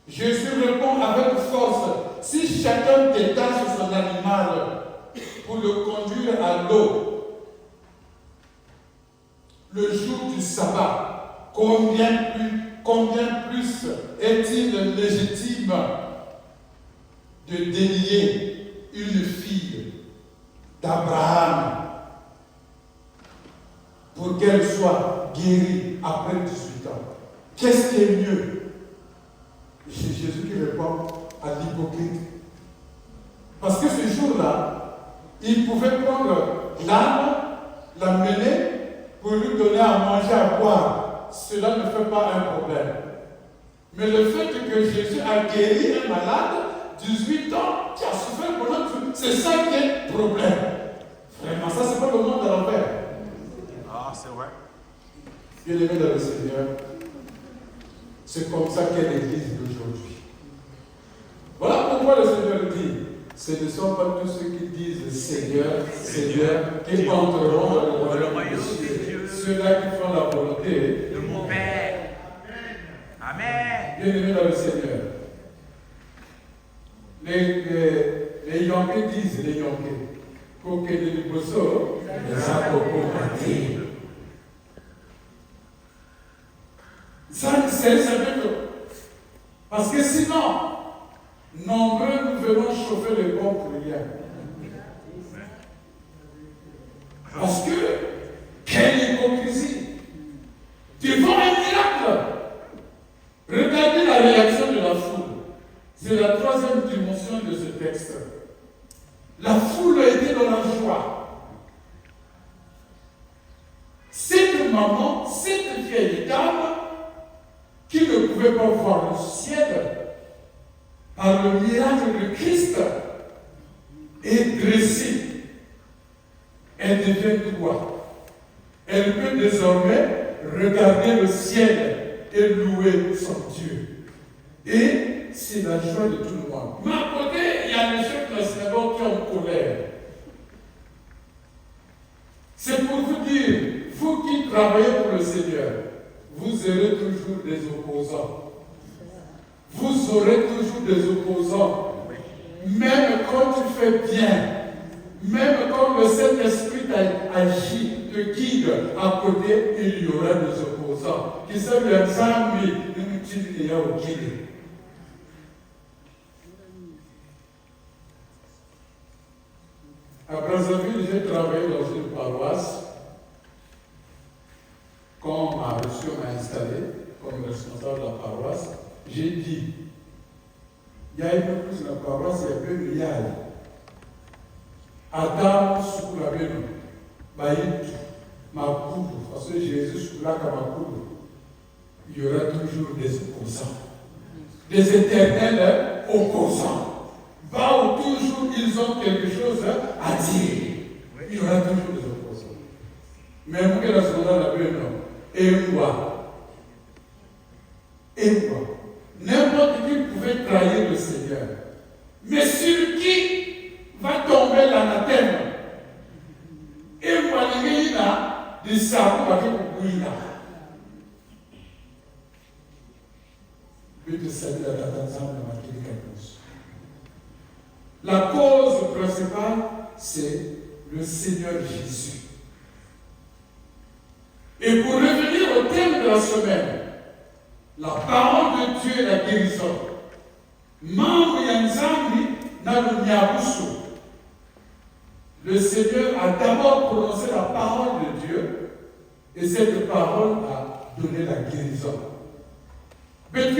Jésus répond avec force. Si chacun détache son animal pour le conduire à l'eau, le jour du sabbat, combien plus est-il légitime de délier une fille d'Abraham pour qu'elle soit guérie après 18 ans? Qu'est-ce qui est mieux? C'est Jésus qui répond à l'hypocrite. Parce que ce jour-là, il pouvait prendre l'âne, la mener pour lui donner à manger, à boire. Cela ne fait pas un problème. Mais le fait que Jésus a guéri un malade, 18 ans, qui a souffert pendant tout, c'est ça qui est le problème. Vraiment, ça, c'est pas le monde de l'enfer. Ah, c'est vrai. Bien aimé dans le Seigneur, c'est comme ça qu'est l'église d'aujourd'hui. Voilà pourquoi le Seigneur dit, ce ne sont pas tous ceux qui disent Seigneur, Seigneur, qui entreront dans le royaume de Dieu. Ceux-là qui font la volonté De mon Père. Amen. Bien aimé dans le Seigneur. Les Yankés disent, les Yankés, qu'aucun de Bosso, les Akoko. Ça, c'est que. Parce que sinon, nombreux nous verrons chauffer les bons pour rien. Parce que maman, cette vieille dame, qui ne pouvait pas voir le ciel, par le miracle de Christ, est dressée. Elle devient droite. Elle peut désormais regarder le ciel et louer son Dieu. Et c'est la joie de tout le monde. Mais à côté, il y a les chefs de la synagogue qui sont en colère. C'est pour vous dire, vous qui travaillez pour le Seigneur, vous aurez toujours des opposants. Vous aurez toujours des opposants. Même quand tu fais bien, même quand le Saint-Esprit agit, te guide à côté, il y aura des opposants. Qui sont les amis, il y a au guide. À Brazzaville, j'ai travaillé dans une paroisse. Quand on m'a reçu, on m'a installé comme responsable de la paroisse, j'ai dit, il y a une plus de la paroisse, il y a deux milliards. Adam sous la main, ma poudre, parce que Jésus sous la poudre, il y aura toujours des opposants, des éternels opposants. Là où toujours ils ont quelque chose à dire, il y aura toujours des opposants. Mais vous que la seconde la main, non. Et moi, n'importe qui pouvait trahir le Seigneur. Mais sur qui va tomber l'anathème? Et moi, il y a des sabots avec le but de saluer la Tanzanie dans ma cause. La cause principale, c'est le Seigneur Jésus. Et pour revenir au thème de la semaine, la parole de Dieu est la guérison. Mambo Yanzambi Nalumiabusu. Le Seigneur a d'abord prononcé la parole de Dieu et cette parole a donné la guérison. Mais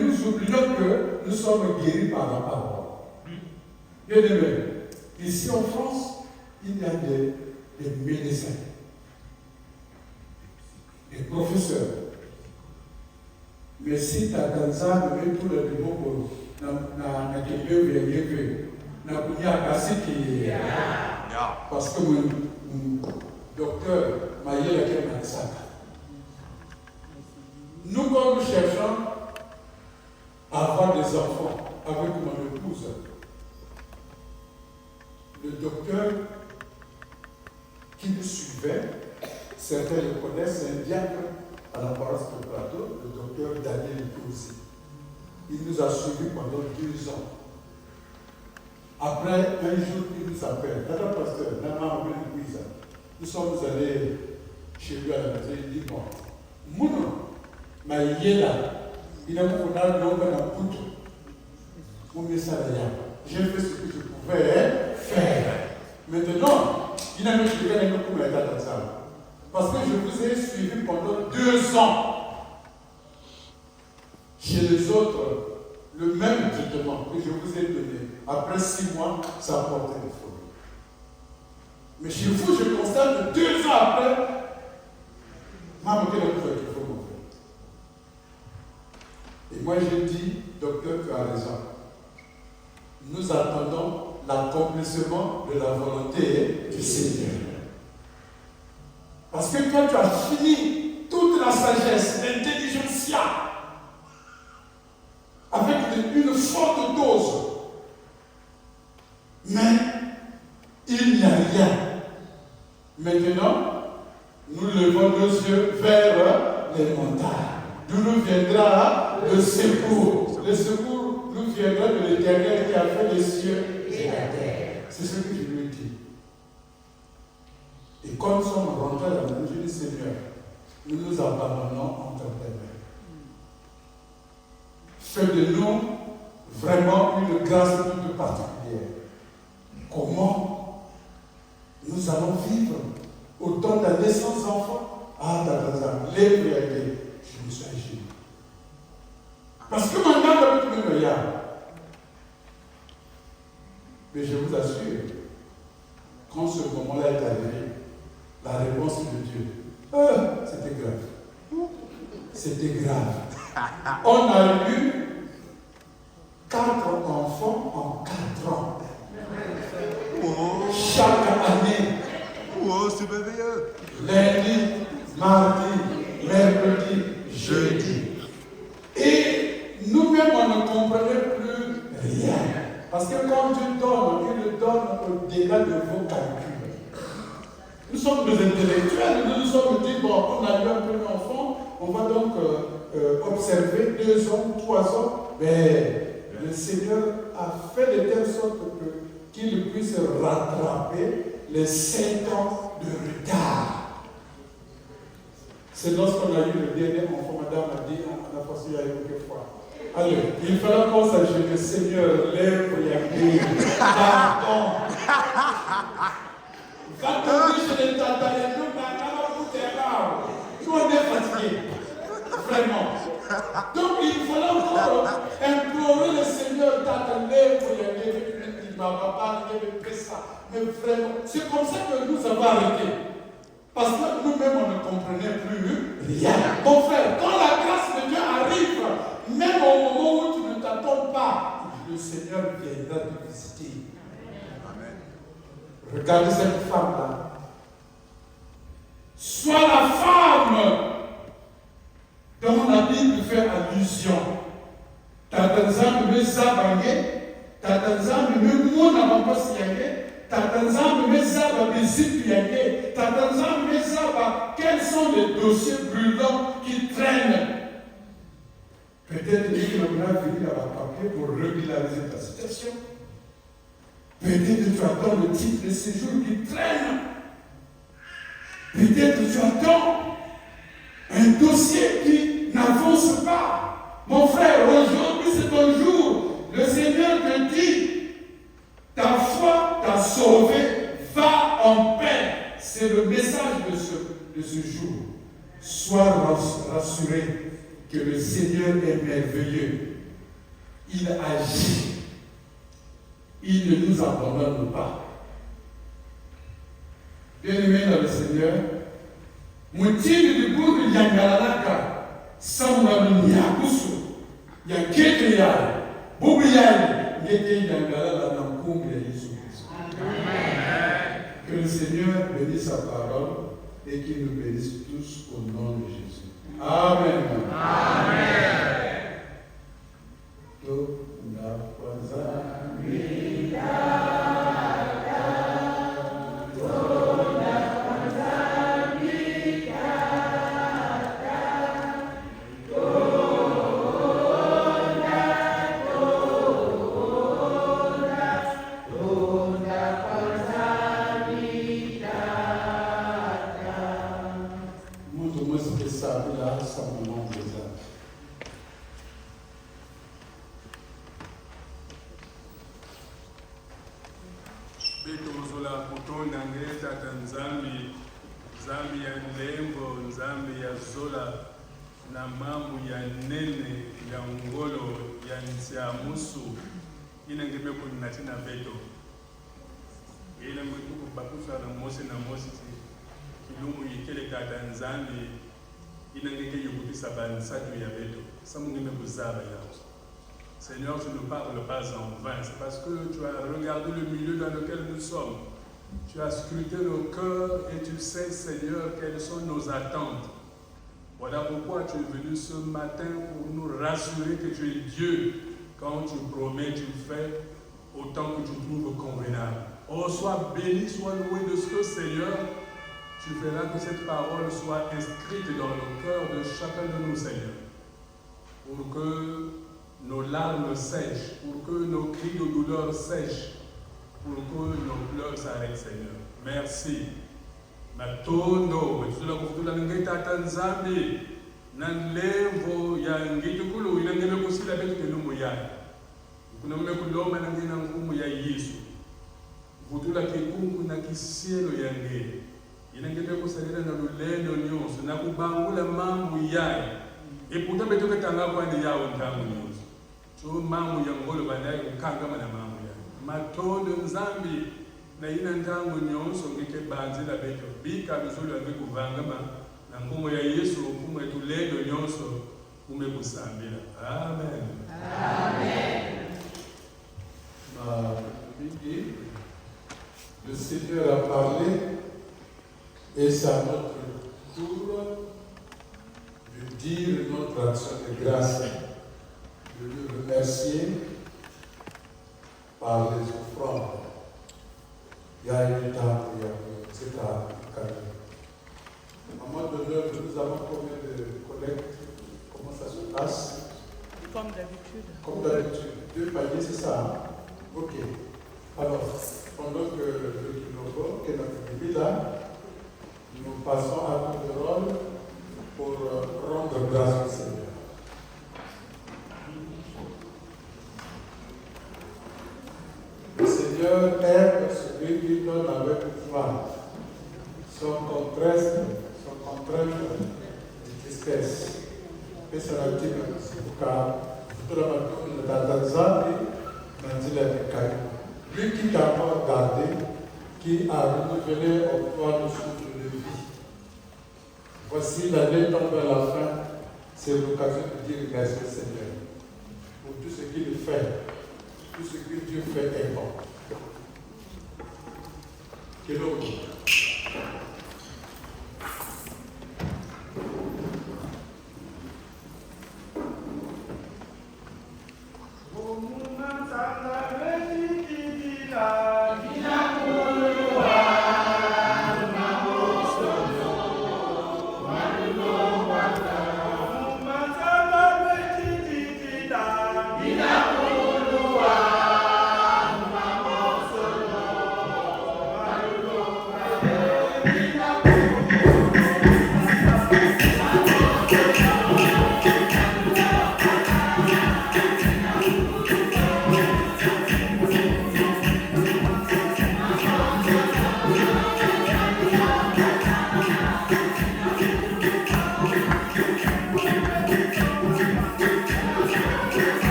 nous oublions que nous sommes guéris par la parole. Bien aimé, ici en France, il y a des médecins, des professeurs. Mais si tu as Tanzanie, même tout le niveau, parce que mon docteur m'a dit que nous, quand nous cherchons à avoir des enfants avec mon épouse, le docteur qui nous suivait, certains le connaissent, c'est un diacre à la paroisse de Plateau, le docteur Daniel Touzi. Il nous a suivis pendant 2 ans. Après, un jour, il nous appelle. Madame Pasteur, nous sommes allés chez lui à la maison. Il dit, bon, Mouno, ma yéla, il a beaucoup d'argent, j'ai fait ce que je pouvais faire. Maintenant, il n'a même pas de beaucoup de parce que je vous ai suivi pendant 2 ans. Chez les autres, le même traitement que je vous ai donné. Après 6 mois, ça a porté des fruits. Mais chez vous, je constate que 2 ans après, maman, quel est le fruit qu'il faut mon frère? Et moi, j'ai dit, docteur, tu as raison. Nous attendons l'accomplissement de la volonté du Seigneur. Parce que quand tu as fini toute la sagesse, l'intelligentsia, avec une forte dose, mais il n'y a rien. Maintenant, nous levons nos yeux vers les montagnes. D'où nous viendra le secours. Le secours nous viendra de l'Éternel qui a fait les cieux et la terre. C'est ce que je lui ai dit. Et quand nous sommes rentrés dans le Dieu du Seigneur, nous nous abandonnons entre tes mains. Fais de nous vraiment une grâce toute particulière. Comment nous allons vivre au temps de la naissance d'enfants? Ah, lève et allez. Je me suis agi. Parce que maintenant, avec le meilleur. Mais je vous assure, quand ce moment-là est arrivé, la réponse c'était grave. On a eu 4 enfants en 4 ans. Oh, Chaque année. oh, c'est merveilleux. Lundi, mardi, mercredi, jeudi. Et nous-mêmes, on ne comprenait plus rien. Parce que quand tu donnes, il le donne au-delà de vos calculs. Nous sommes des intellectuels, nous nous sommes dit, bon, on a eu un premier enfant, on va donc observer 2 ans, 3 ans. Mais le Seigneur a fait de telle sorte qu'il puisse rattraper les 5 ans de retard. C'est lorsqu'on a eu le dernier enfant, madame a dit, on a passé il y a quelques fois. Allez, il fallait qu'on sache que le Seigneur lève Yahweh. Pardon. Va tomber chez les tatas, et nous, nous, on est fatigués. Vraiment. Donc, il fallait encore implorer le Seigneur, tata, lève Yahweh. Il m'a pas fait ça. Mais vraiment, c'est comme ça que nous avons arrêté. Parce que nous-mêmes, on ne comprenait plus rien. Mon frère, quand la grâce de Dieu arrive, même au moment où tu ne t'attends pas, le Seigneur viendra te visiter. Amen. Regardez cette femme-là. Sois la femme dont la Bible fait allusion. Tatanzam me zabangé, tatanzam me monamambasiangé. Quels sont les dossiers brûlants qui traînent? Peut-être qu'il faudra venir à la papier pour régulariser ta situation. Peut-être que tu attends le titre de séjour qui traîne. Peut-être que tu attends un dossier qui n'avance pas. Mon frère, aujourd'hui c'est ton jour. Le Seigneur te dit, ta foi t'a sauvé, va en paix. C'est le message de ce jour. Sois rassuré que le Seigneur est merveilleux. Il agit. Il ne nous abandonne pas. Bien-aimé dans le Seigneur, Moutine du bout de Yangalalaka, Samra Nyakusu, Yaketriya, Boubiyai, Yeke Yangalala Namkoum et Jésus Christ. Que le Seigneur bénisse sa parole et qu'il nous bénisse tous au nom de Jésus. Amen. Amen. Nzambi ya Lembo, Nzambi ya Zola, na mambo ya nene, ya ngolo, ya nsiamusu, inangebe kunatina veto. Ila mwitu kubakusa na Mose kilumu yikele kata Nzambi, inangeke yukutisa bansatu ya veto. Samu ngeme kuzaba yao. Seigneur, tu ne parles pas en vain, c'est parce que tu as regardé le milieu dans lequel nous sommes. Tu as scruté nos cœurs et tu sais, Seigneur, quelles sont nos attentes. Voilà pourquoi tu es venu ce matin pour nous rassurer que tu es Dieu. Quand tu promets, tu fais autant que tu trouves convenable. Oh, sois béni, sois loué de ce que, Seigneur, tu feras que cette parole soit inscrite dans le cœur de chacun de nous, Seigneur. Pour que nos larmes sèchent, pour que nos cris de douleur sèchent, pour que nos pleurs s'arrêtent, Seigneur. Merci. Matondo, Metsula Ngeta Tanzambi, Nanlevo, Yangitukulu, Yangakusila Betukelumoya. Kunamekuloma Nangina Ngumu ya Yesu. Vutula Kikungu na Kisielo Yange. Inangebe kusalira na luleno nyonso, na kubangula mambo yaye. Et pourtant, tu as un yao ntango nyonso. Tu mamu ya ngolo bandaye ukangama na mamu ya. Matondo Nzambi na ina ntango nyonso ngeke banzila beto. Bika bizulu yange kuvangama na mfumo ya Yesu mfumo yetu lelo nyonso umekusambila. Amen. Amen. Le Seigneur a parlé et c'est à notre tour de dire notre action de grâce, de le remercier par les offrandes. Il y a une étape, c'est à calmer. Maman d'honneur, nous avons combien de collectes? Comment ça se passe? Comme d'habitude. Comme d'habitude. 2 paniers, c'est ça, hein? Ok. Alors, pendant que le Kinobo, qui est notre bébé là, nous passons à tour de rôle pour rendre grâce au Seigneur. Le Seigneur aime celui qui donne avec foi, sans contrainte de tristesse. Et ça l'a dit, car tout le monde dans Tanzanie, lui qui t'a encore gardé, qui a renouvelé en toi le souffle de vie. Voici l'année tombe à la fin, c'est l'occasion de dire merci au Seigneur pour tout ce qu'il fait, tout ce que Dieu fait est bon. Quel autre? Amen.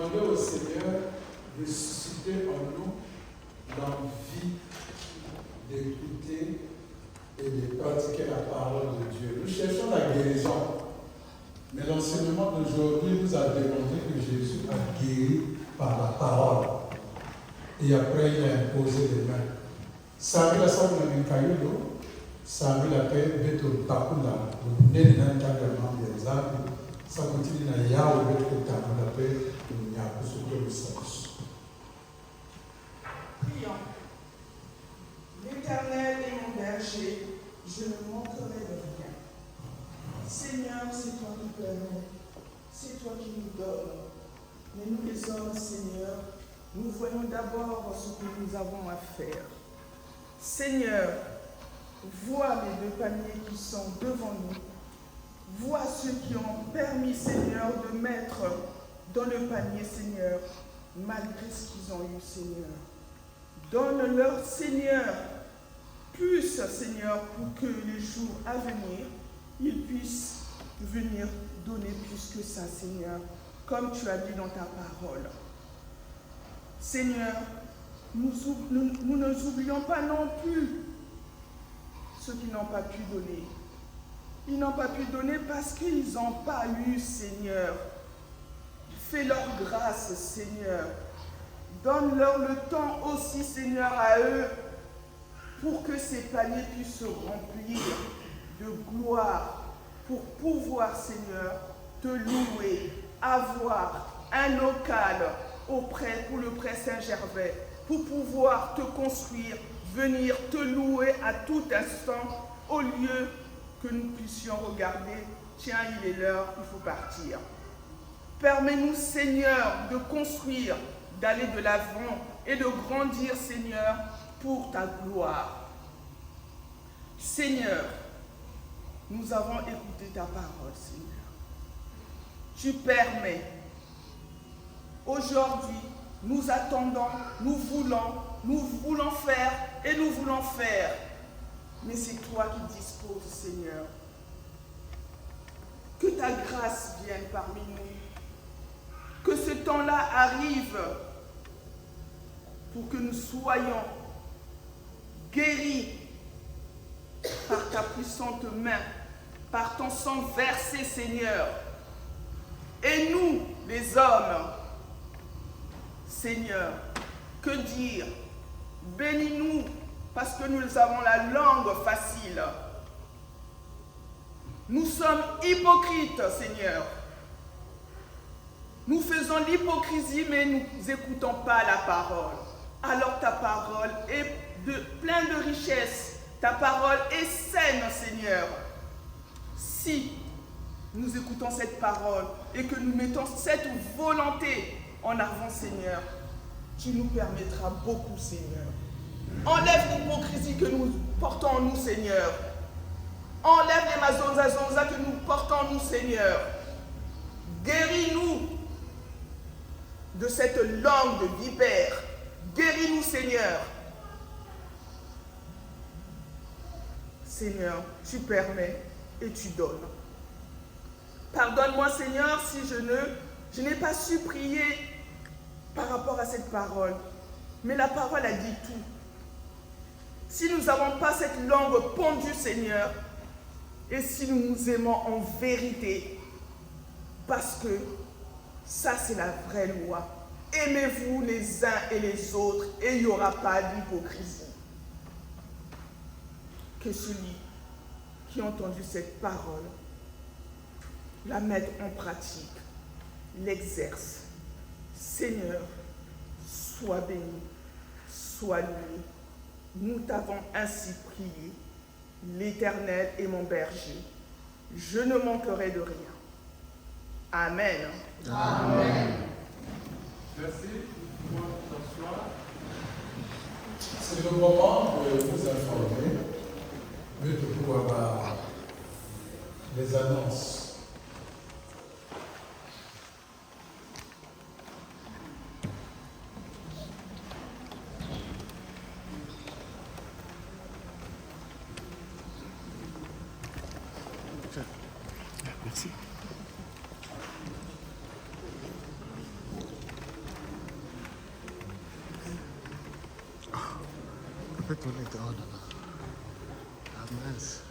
demander au Seigneur de susciter en nous l'envie d'écouter et de pratiquer la parole de Dieu. Nous cherchons la guérison. Mais l'enseignement d'aujourd'hui nous a démontré que Jésus a guéri par la parole. Et après, il a imposé les mains. Samila Samila Minkayudo, Samila Pe Beto Takula, Nena Tagama Yazaki, Sakutina Yao Beto Takula Pe, Yakusuko Sakus. Prions. L'Éternel est mon berger, je ne manquerai de rien. Seigneur, c'est toi qui permets, c'est toi qui nous donnes. Mais nous les hommes, Seigneur, nous voyons d'abord ce que nous avons à faire. Seigneur, vois les 2 paniers qui sont devant nous. Vois ceux qui ont permis, Seigneur, de mettre dans le panier, Seigneur, malgré ce qu'ils ont eu, Seigneur. Donne-leur, Seigneur, plus, Seigneur, pour que les jours à venir, ils puissent venir donner plus que ça, Seigneur, comme tu as dit dans ta parole. Seigneur, nous ne oublions pas non plus ceux qui n'ont pas pu donner. Ils n'ont pas pu donner parce qu'ils n'ont pas eu, Seigneur. Fais-leur grâce, Seigneur. Donne-leur le temps aussi, Seigneur, à eux, pour que ces paniers puissent se remplir de gloire, pour pouvoir, Seigneur, te louer, avoir un local pour le prêtre Saint-Gervais, pour pouvoir te construire, venir te louer à tout instant, au lieu que nous puissions regarder, tiens, il est l'heure, il faut partir. Permets-nous, Seigneur, de construire, d'aller de l'avant et de grandir, Seigneur, pour ta gloire. Seigneur, nous avons écouté ta parole, Seigneur. Tu permets. Aujourd'hui, nous attendons, nous voulons faire et nous voulons faire. Mais c'est toi qui disposes, Seigneur. Que ta grâce vienne parmi nous. Que ce temps-là arrive pour que nous soyons guéris par ta puissante main, par ton sang versé, Seigneur. Et nous, les hommes, Seigneur, que dire? Bénis-nous, parce que nous avons la langue facile. Nous sommes hypocrites, Seigneur. Nous faisons l'hypocrisie, mais nous n'écoutons pas la parole. Alors ta parole est pleine de richesses. Ta parole est saine, Seigneur. Si nous écoutons cette parole et que nous mettons cette volonté en avant, Seigneur, tu nous permettras beaucoup, Seigneur. Enlève l'hypocrisie que nous portons en nous, Seigneur. Enlève les mazonzazonza que nous portons en nous, Seigneur. Guéris-nous de cette langue de vipère. Guéris-nous, Seigneur. Seigneur, tu permets et tu donnes. Pardonne-moi, Seigneur, si je n'ai pas su prier par rapport à cette parole. Mais la parole a dit tout. Si nous n'avons pas cette langue pendue, Seigneur, et si nous nous aimons en vérité, parce que ça, c'est la vraie loi. Aimez-vous les uns et les autres, et il n'y aura pas d'hypocrisie. Que celui qui a entendu cette parole la mette en pratique, l'exerce. Seigneur, sois béni, sois loué. Nous t'avons ainsi prié. L'Éternel est mon berger. Je ne manquerai de rien. Amen. Amen. Merci. Moi, François. C'est le moment de vous informer, mais de pouvoir les annonces. Merci. peut tourner. Oh là là. Ah mince.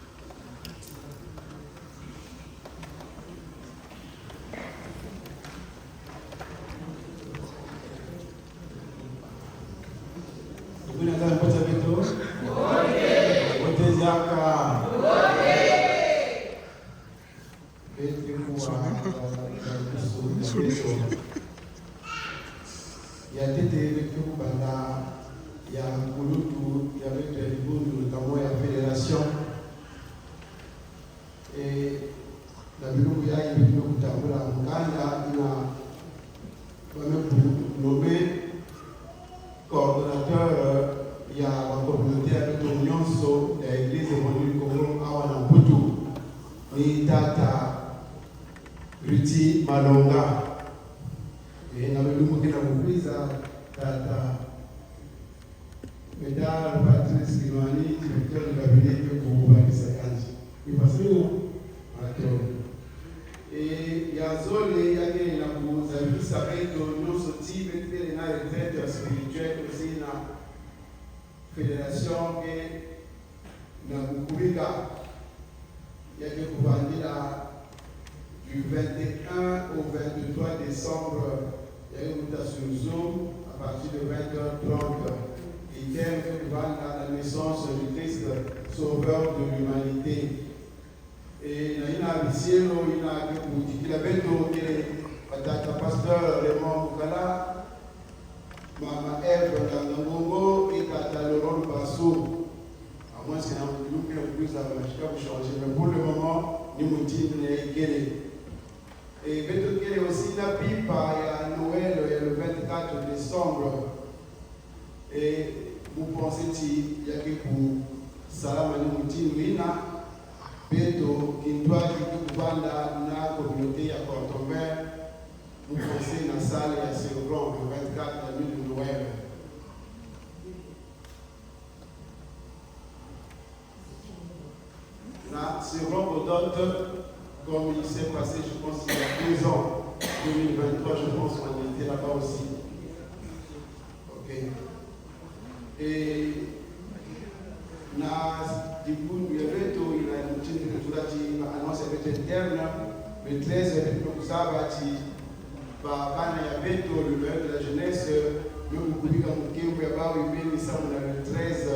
Du 21 au 23 décembre, il y a une mutation Zoom à partir de 20h30. Il thème la naissance du Christ, sauveur de l'humanité. Et il y a un cielo, il y a un pasteur Raymond Bukala, Mama Eve Kangangongo et Tata Laurent Basso. À moins qu'il y ait un plus à changer. Mais pour le moment, nous nous disons et Betokele aussi la pipe, il y a Noël, il y a le 24 décembre. Et vous pensez qu'il y a que pour Salam Alimouti, Rina, Beto, Kindwa, Kikubanda, na communauté à Portomber, vous pensez dans la salle, il y a ce grand, le 24 la nuit de Noël. Là, ce grand dote, comme il s'est passé, je pense, il y a 2 ans, 2023, je pense qu'on était là-bas aussi. Ok. Et du coup, il y avait tout, il y a une petite annonce interne, le 13, il y avait tout, le maire de la jeunesse, le public en Mouké, où il y a le 13,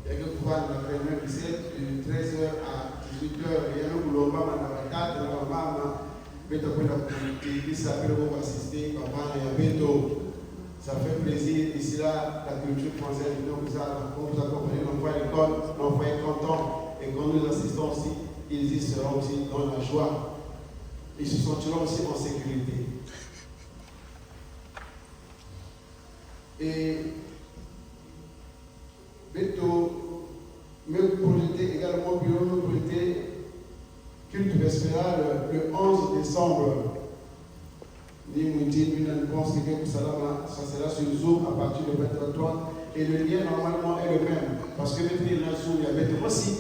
il y a quelque part dans la première visite, de 13h à 18h, il y a le boulot, la maman, qui s'appelle pour assister, papa, il y a Beto. Ça fait plaisir, ici là, la culture française, nous vous accompagnez, on voit l'école, on va être content. Et quand nous assistons aussi, ils y seront aussi dans la joie. Ils se sentiront aussi en sécurité. Et Beto, me projeter également, bureau me projeter culte vespéral le 11 décembre. Ni Mouti, ni pense que ça sera sur Zoom à partir de 20h30. Et le lien normalement est le même. Parce que maintenant, il y a Zoom, il y a Beto aussi.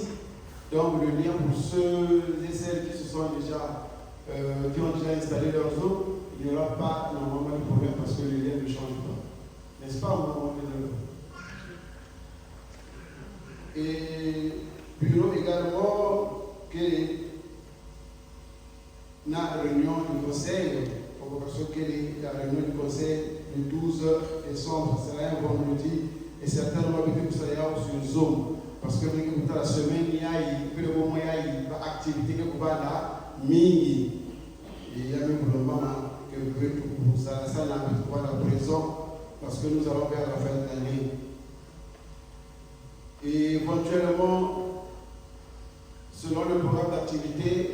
Donc le lien pour ceux et celles qui se sont déjà, qui ont déjà installé leur Zoom, il n'y aura pas normalement de problème parce que le lien ne change pas. N'est-ce pas au moment de et bureau également que la réunion du conseil, parce que la réunion du conseil du 12 décembre sera un vendredi et certainement que ça sera sur Zoom. Parce que dans la semaine, il y a une activité que vous avez là, mini. Et il y a même pour le moment que ça n'a pas la présent parce que nous allons vers la fin de l'année. Et éventuellement, selon le programme d'activité,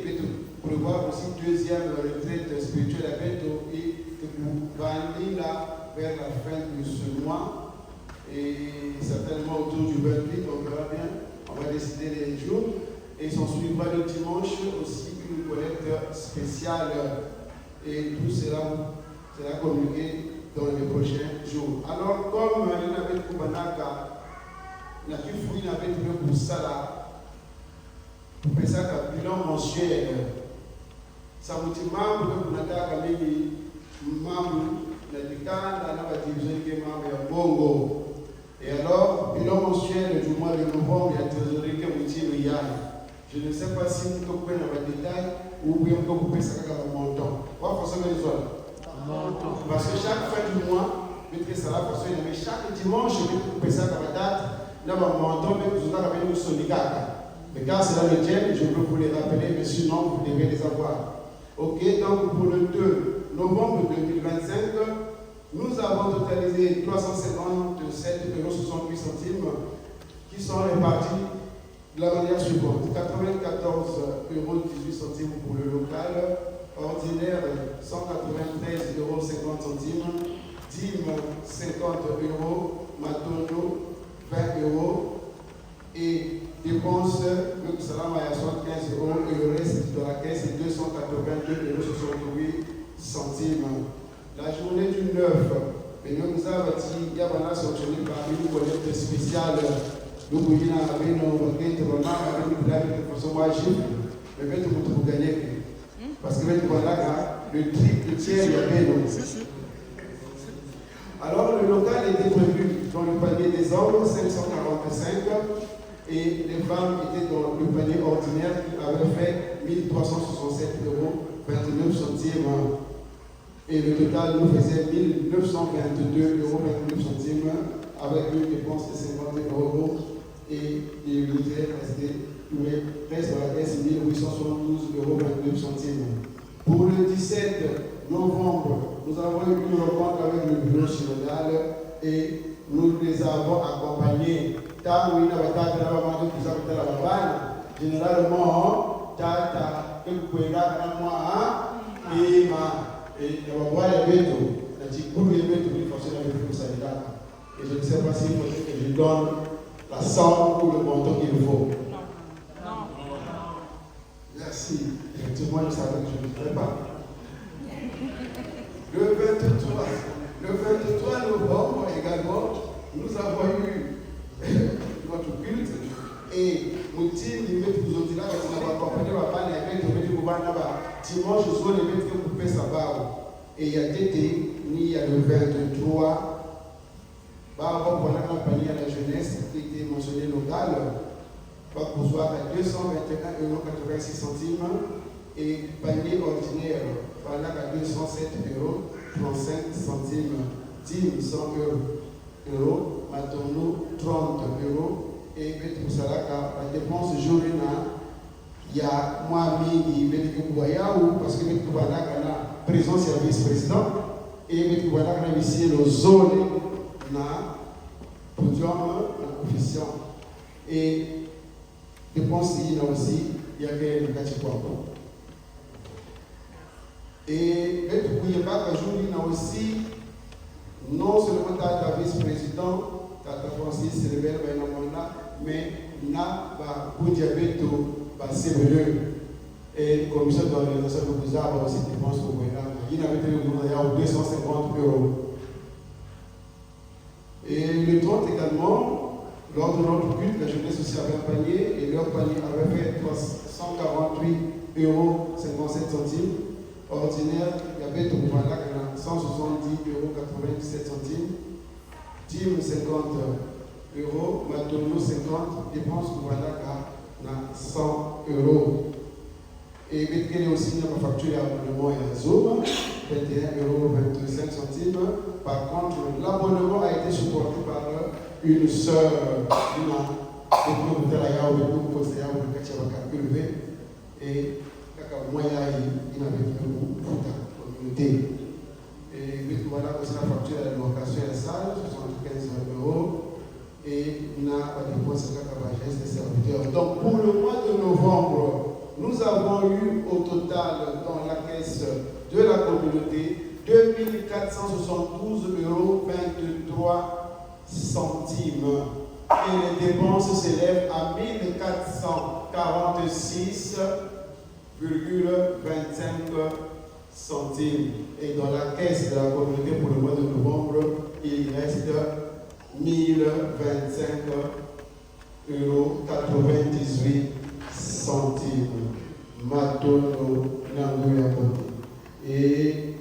prévoir aussi deuxième retraite spirituelle à Beto et va aller là vers la fin de ce mois. Et certainement autour du 28, on verra bien, on va décider les jours. Et s'en suivra le dimanche aussi une collecte spéciale. Et tout cela sera communiqué dans les prochains jours. Alors, comme il y avait Kubanaka, il y a qui fouille avec le pour ça là, pour faire ça comme bilan mensuel. Ça vous dit membre de Kubanaka, membre de la division qui est membre de Bongo. Et alors, il bilan mensuel du mois de novembre, il y a trésorerie que vous tirez hier. Je ne sais pas si vous pouvez dans le détail ou bien vous pouvez ça comme un montant. Parce que chaque fin du mois, ça la façon, mais chaque dimanche, vous pouvez ça comme une date, là, un montant, mais vous avez une sonicata. Mais car c'est dans le thème, je peux vous les rappeler, mais sinon, vous devez les avoir. Ok, donc pour le 2 novembre 2025, nous avons totalisé 357,68 € qui sont répartis de la manière suivante. 94,18 € pour le local, ordinaire 193,50 €, dîme 50 €, matono 20 € et dépenses, le salam à 75 € et le reste de la caisse est 282,68 €. La journée du 9, nous avons dit qu'il y a une sanctionné par une collecte spéciale. Nous avons dit que nous avons gagné. Parce que le triple tiers, il y avait nous. Alors, le local était prévu dans le panier des hommes, 545, et les femmes étaient dans le panier ordinaire qui avait fait 1367,29 €. Et le total nous faisait 1922,29 € avec une dépense de 50 € et le reste dans la caisse 1872,29 €. Pour le 17 novembre, nous avons eu une rencontre avec le bureau synodal et nous les avons accompagnés. Généralement, et on va voir les métaux. Et je ne sais pas s'il faut que je donne la somme ou le montant qu'il faut. Non. Merci. Effectivement, je savais que je ne ferais pas. Le 23 novembre également, nous avons eu notre culte et Mouti, il met tout là, parce qu'on a accompagné ma femme et avec le dimanche, je suis le maître pour faire sa barre. Et il y a été, il y a le 23, pour la campagne à la jeunesse qui était mentionné local, va pouvoir à 221,86 € et panier ordinaire, par là à 207,35 €, dîme 100 €, matono 30 € et pour ça la dépense journée il y a moi qui parce que je présent service président et je vais ici le zone na podium na officiant et dépense aussi il y a que le et je pas aussi non seulement ta vice-président Tata Francis Célébert mais na pour diabète et la commission d'organisation de Bouzard a aussi dépensé au Gouvernement. Il avait été le 250 €. Et le 30 également, lors de notre culte, la jeunesse aussi avait un panier et leur panier avait fait 148,57 €. Ordinaire, il y avait tout 170,97 €. Dîme 50 €, matono 50, dépenses pour Valaka 100 €. Et il y a aussi une facture d'abonnement et à Zoom, 21,25 €. Par contre, l'abonnement a été supporté par une sœur et il avait communauté. Et voilà aussi la facture de la location et la salle, 75 €. Et on a déposé des serviteurs. Donc pour le mois de novembre, nous avons eu au total dans la caisse de la communauté 2472,23 €. Et les dépenses s'élèvent à 1446,25 €. Et dans la caisse de la communauté pour le mois de novembre, il reste 1025,98 €. Matono Nangoya Kote. Et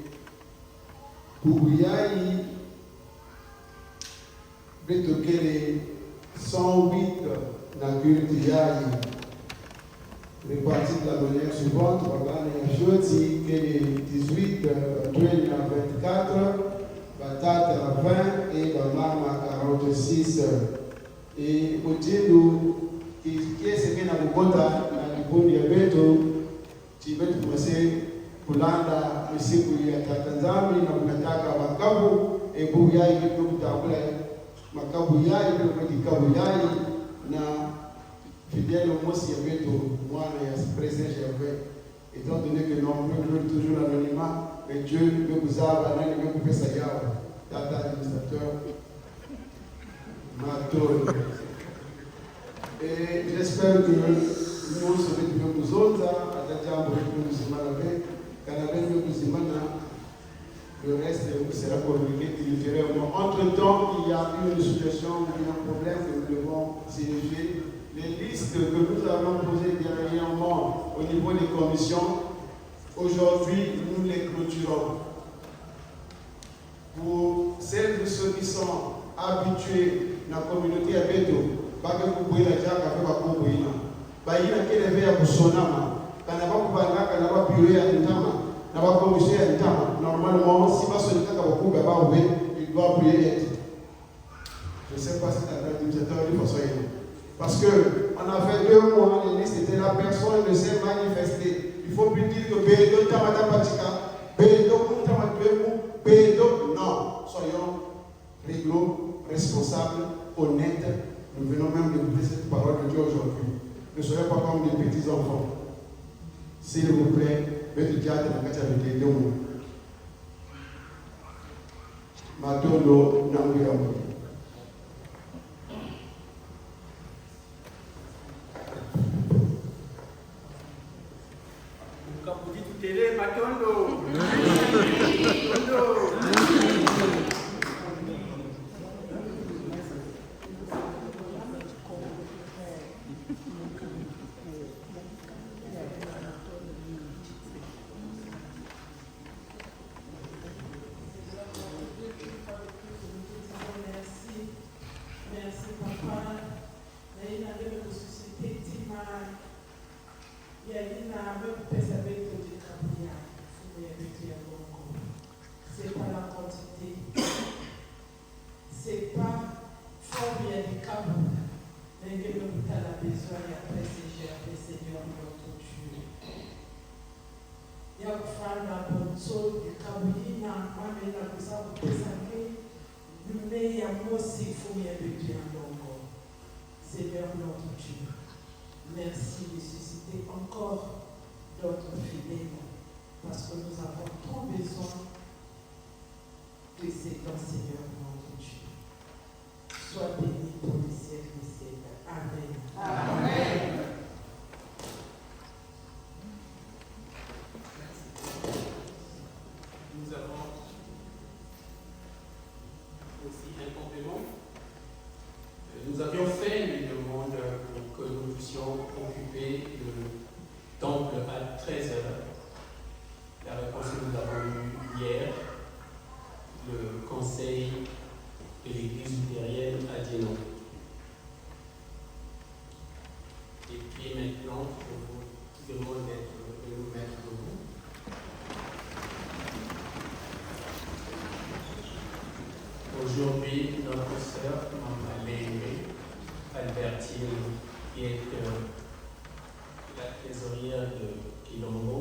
pour Yaï, Betokele 108 Nakultiaï, répartis de la manière suivante. Voilà, les jeudi, 18, 24, Batata à 20 et Bamama à 46. Et au Tchèdou, qui est ce qu'il y a dans le Bota, dans le Diabeto, tu vas te passer pour l'anda, le Sikouya Tatanzami, Namunataka, Makabu, et Bouya, et Bouya, Makabuyai, le Kabuyai, na fidèle au Mossi Yabeto, moi, et présent, j'avais, étant donné que non, nous voulons toujours l'anonymat, mais Dieu veut vous avoir, il veut vous faire sa garde, Tata administrateur, Mato. Et j'espère que nous serons nous autres, à Tata, le reste sera communiqué ultérieurement. Entre-temps, il y a une situation, il y a un problème que nous devons signifier. Les listes que nous avons posées dernièrement au niveau des commissions, aujourd'hui, nous les clôturons. Pour celles de ceux qui sont habitués dans la communauté à Beto, pas que vous pouvez la dire qu'avec la communauté. Il y a qui est à Boussonama, quand on va bureau à Ntama. Normalement, si pas celui qui il doit prier. Je ne sais pas si tu as l'administrateur de façon. Parce qu'on a fait 2 mois, les listes étaient là, personne ne s'est manifesté. Il faut plus dire que Bédo Tamata Patika, Bédo Tamatuemu, Bédo, non. Soyons réglo, responsables, honnêtes. Nous venons même d'écouter cette parole de Dieu aujourd'hui. Ne soyons pas comme des petits enfants. S'il vous plaît, mettez théâtre dans la catégorie de nous. Matondo Nambiambo. Quand vous dites télé, Matondo. Matondo. C'est pas la quantité, c'est pas fort bien du câble, mais que l'hôpital a besoin et après c'est géré, Seigneur, notre Dieu. Il y a une femme dans le sol, il y a une femme qui a besoin de s'enlever, mais il y a aussi il faut bien de Dieu encore. Seigneur, notre Dieu, merci de susciter encore d'autres fidèles, parce que nous avons trop besoin de ces dons, Seigneur, notre Dieu. Sois béni pour les siècles des siècles. Amen. Amen. Nous avons aussi un complément. Nous avions fait une demande pour que nous puissions occuper le temple à 13h. La réponse que nous avons eue hier, le conseil de l'église luthérienne a dit non. Et puis maintenant, je vous demande de nous mettre debout. Aujourd'hui, notre sœur, Maman Léné Albertine, qui est la trésorière de Quilombo,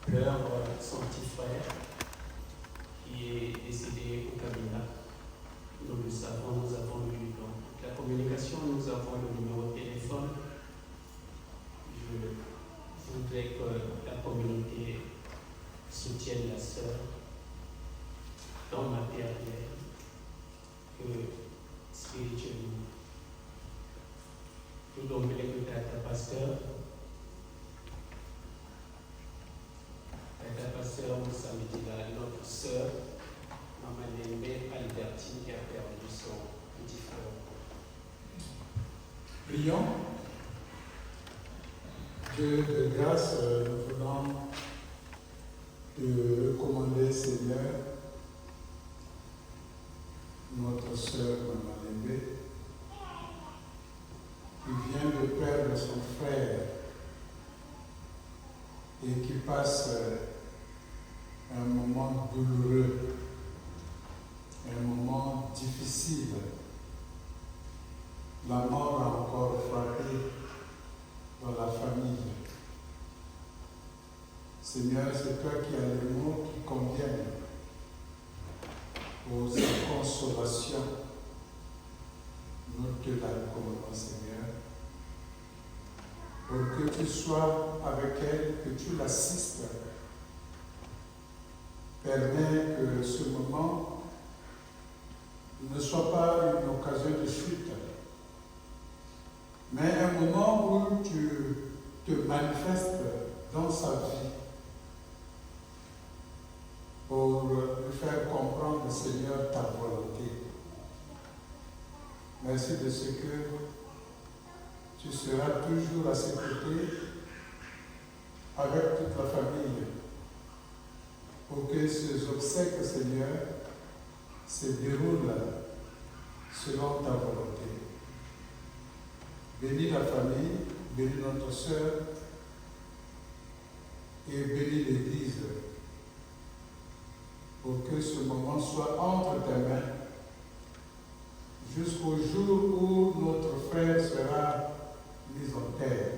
pleure son petit frère qui est décédé au Kabila. Nous le savons, nous avons eu dans toute la communication, nous avons le numéro de téléphone. Je voudrais que la communauté soutienne la sœur dans ma matériel que spirituellement. Tout donc l'écouter à ta pasteur. Ta pasteur, nous samedi là, notre sœur, Maman Némé Albertine, qui a perdu son petit frère. Prions. Dieu de grâce, nous voulons te recommander, Seigneur, notre sœur Maman Némé, passe un moment douloureux, un moment difficile. La mort a encore frappé dans la famille. Seigneur, c'est toi qui as les mots qui conviennent aux consolations. Nous te la recommandons, Seigneur, pour que tu sois avec elle, que tu l'assistes. Permets que ce moment ne soit pas une occasion de chute, mais un moment où tu te manifestes dans sa vie pour lui faire comprendre, Seigneur, ta volonté. Merci de ce que tu seras toujours à ses côtés avec toute la famille pour que ces obsèques, Seigneur, se déroulent selon ta volonté. Bénis la famille, bénis notre sœur et bénis l'Église pour que ce moment soit entre tes mains jusqu'au jour où notre frère sera mis en terre.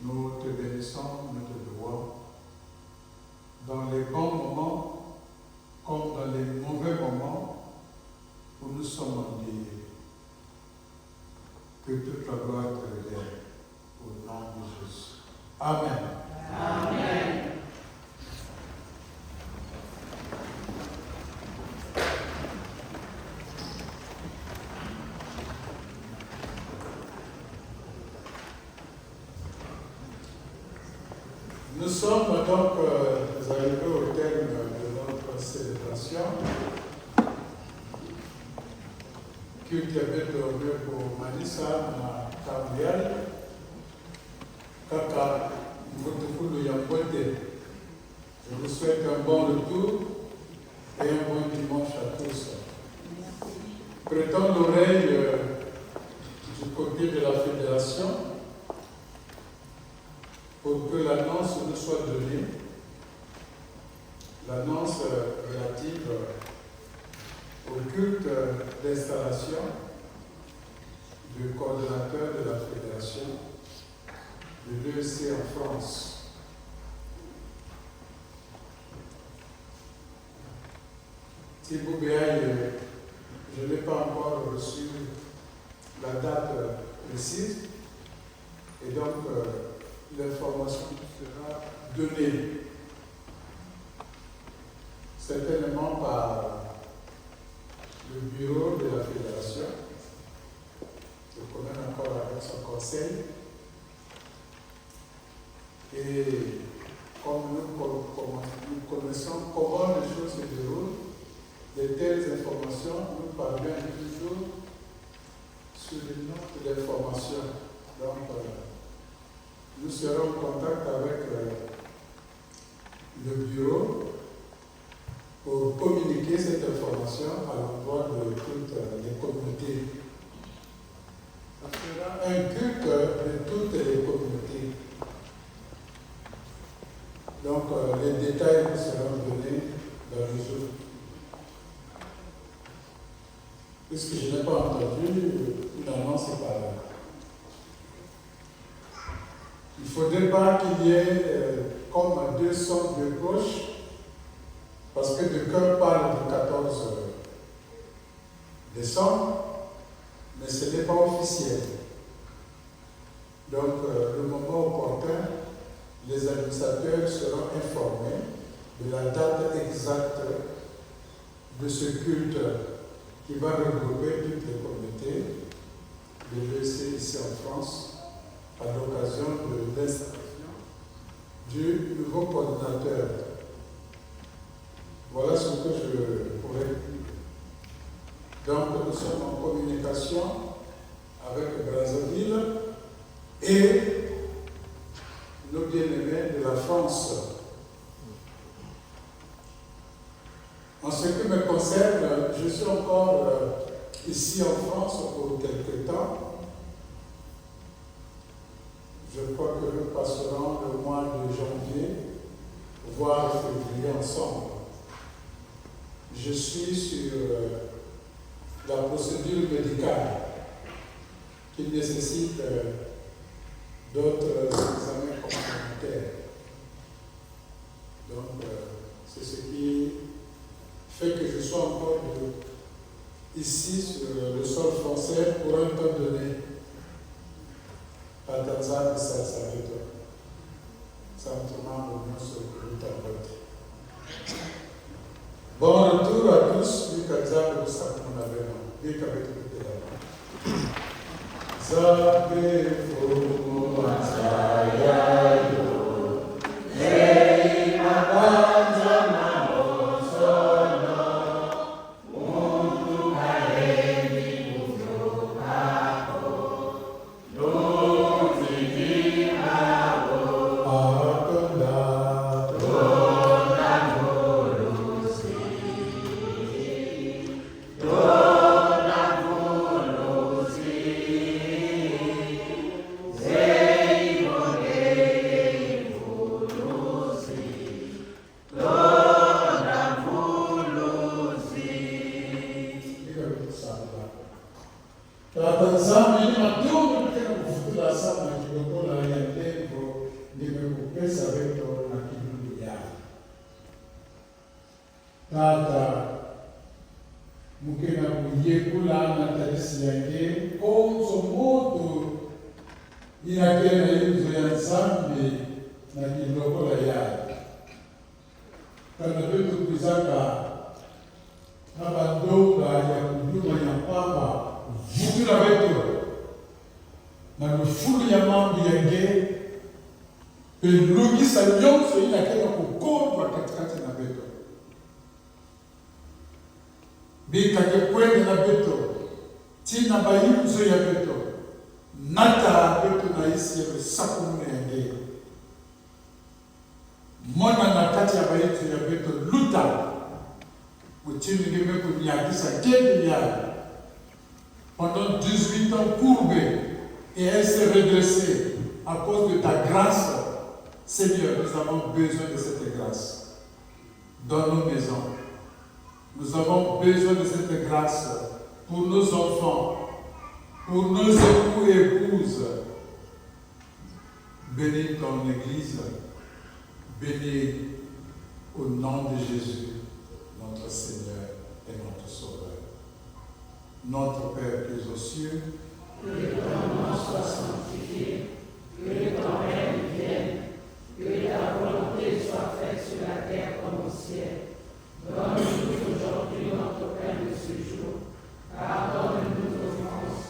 Nous te bénissons, nous te louons, dans les bons moments comme dans les mauvais moments où nous sommes en deuil. Que toute la gloire te revienne au nom de Jésus. Amen. Amen. Nous sommes donc arrivés au terme de notre célébration. Culte bédoré pour Manissa, na Gabriel, Kaka, Moutoufou Yambote. Je vous souhaite un bon retour et un bon dimanche à tous. Prêtons l'oreille du côté de la fédération pour que l'annonce nous soit donnée, l'annonce relative au culte d'installation du coordonnateur de la fédération de l'EEC en France. Thibaut Béaille, je n'ai pas encore reçu la date précise et donc l'information sera donnée certainement par le bureau de la fédération, je connais encore avec son conseil, et comme nous connaissons comment les choses se déroulent, de telles informations nous parviennent toujours sur une note d'information. Donc, nous serons en contact avec le bureau pour communiquer cette information à l'endroit de toutes les communautés. Ça sera un culte de toutes les communautés. Donc, les détails seront donnés dans le jour. Puisque je n'ai pas entendu une annonce par là. Il ne faudrait pas qu'il y ait comme deux sortes de cloches, parce que le cœur parle du 14 décembre, mais ce n'est pas officiel. Donc, le moment opportun, les administrateurs seront informés de la date exacte de ce culte qui va regrouper toutes les communautés de l'EEC ici en France à l'occasion de l'installation du nouveau coordinateur. Voilà ce que je pourrais dire. Donc, nous sommes en communication avec Brazzaville et nos bien-aimés de la France. En ce qui me concerne, je suis encore ici en France pour quelque temps. je crois que nous passerons le mois de janvier, voire février ensemble. Je suis sur la procédure médicale qui nécessite d'autres examens complémentaires. Donc, c'est ce qui fait que je sois encore ici sur le sol français pour un temps donné. À Tanzanie, ça fait toi. Ça me tourne au moins sur le tabote. Bon retour à tous, du Tanzanie, vous savez qu'on avait là. Dès qu'avec tout là. Zabe fumu masayayo, Zei mabanza mabozono, Mungu haendi kufukako, Nuzidi mao, Akonda, Tona Mulusi, Tona Mulusi, Tata mukena kuyekula na tadisi yake konzo moto inakena yuzo ya nzambe na kilokola yake kana betu kuzaka na bandonga ya kuduma ya pamba vutula betu na lufulu ya mambo yake pelugisa nyonso inakena kukodwa katikati na betu bikake kwende na beto tina bayuzo ya beto nata beto na isi ya sakumune yange mona na kati ya bayuzo ya beto luta utini ngeme kunyakisa kendi ya pendant 18 ans courbée et elle s'est redressée à cause de ta grâce. Seigneur, nous avons besoin de cette grâce dans nos maisons. Nous avons besoin de cette grâce pour nos enfants, pour nos époux et épouses. Bénis ton Église, bénis au nom de Jésus, notre Seigneur et notre Sauveur. Notre Père qui es aux cieux, que ton nom soit sanctifié, que ton règne vienne, que ta volonté soit faite sur la terre comme au ciel. Donne-nous aujourd'hui notre pain de ce jour. Pardonne-nous nos offenses,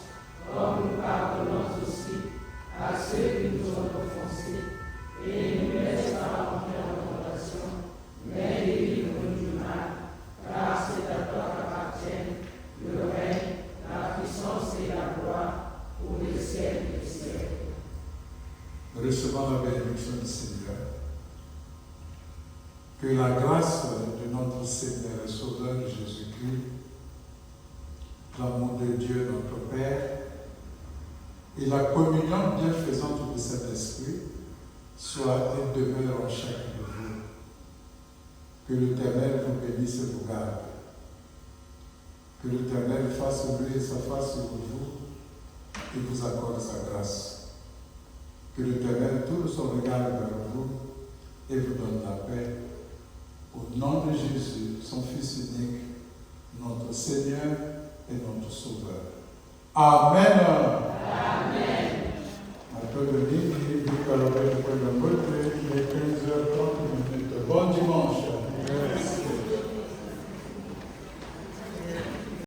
comme nous pardonnons aussi à ceux qui nous ont offensés. Et ne nous laisse pas entrer en tentation, mais délivre-nous du mal, car c'est à toi qu'appartiennent le règne, la puissance et la gloire pour les siècles des siècles. Recevons la bénédiction du Seigneur. Que la grâce de notre Seigneur et Sauveur Jésus-Christ, l'amour de Dieu notre Père et la communion bienfaisante du Saint-Esprit soient et demeurent en chacun de vous. Que l'Éternel vous bénisse et vous garde. Que l'Éternel fasse briller sa face sur vous et vous accorde sa grâce. Que l'Éternel tourne son regard vers vous et vous donne la paix. Au nom de Jésus, son Fils unique, notre Seigneur et notre Sauveur. Amen. Amen.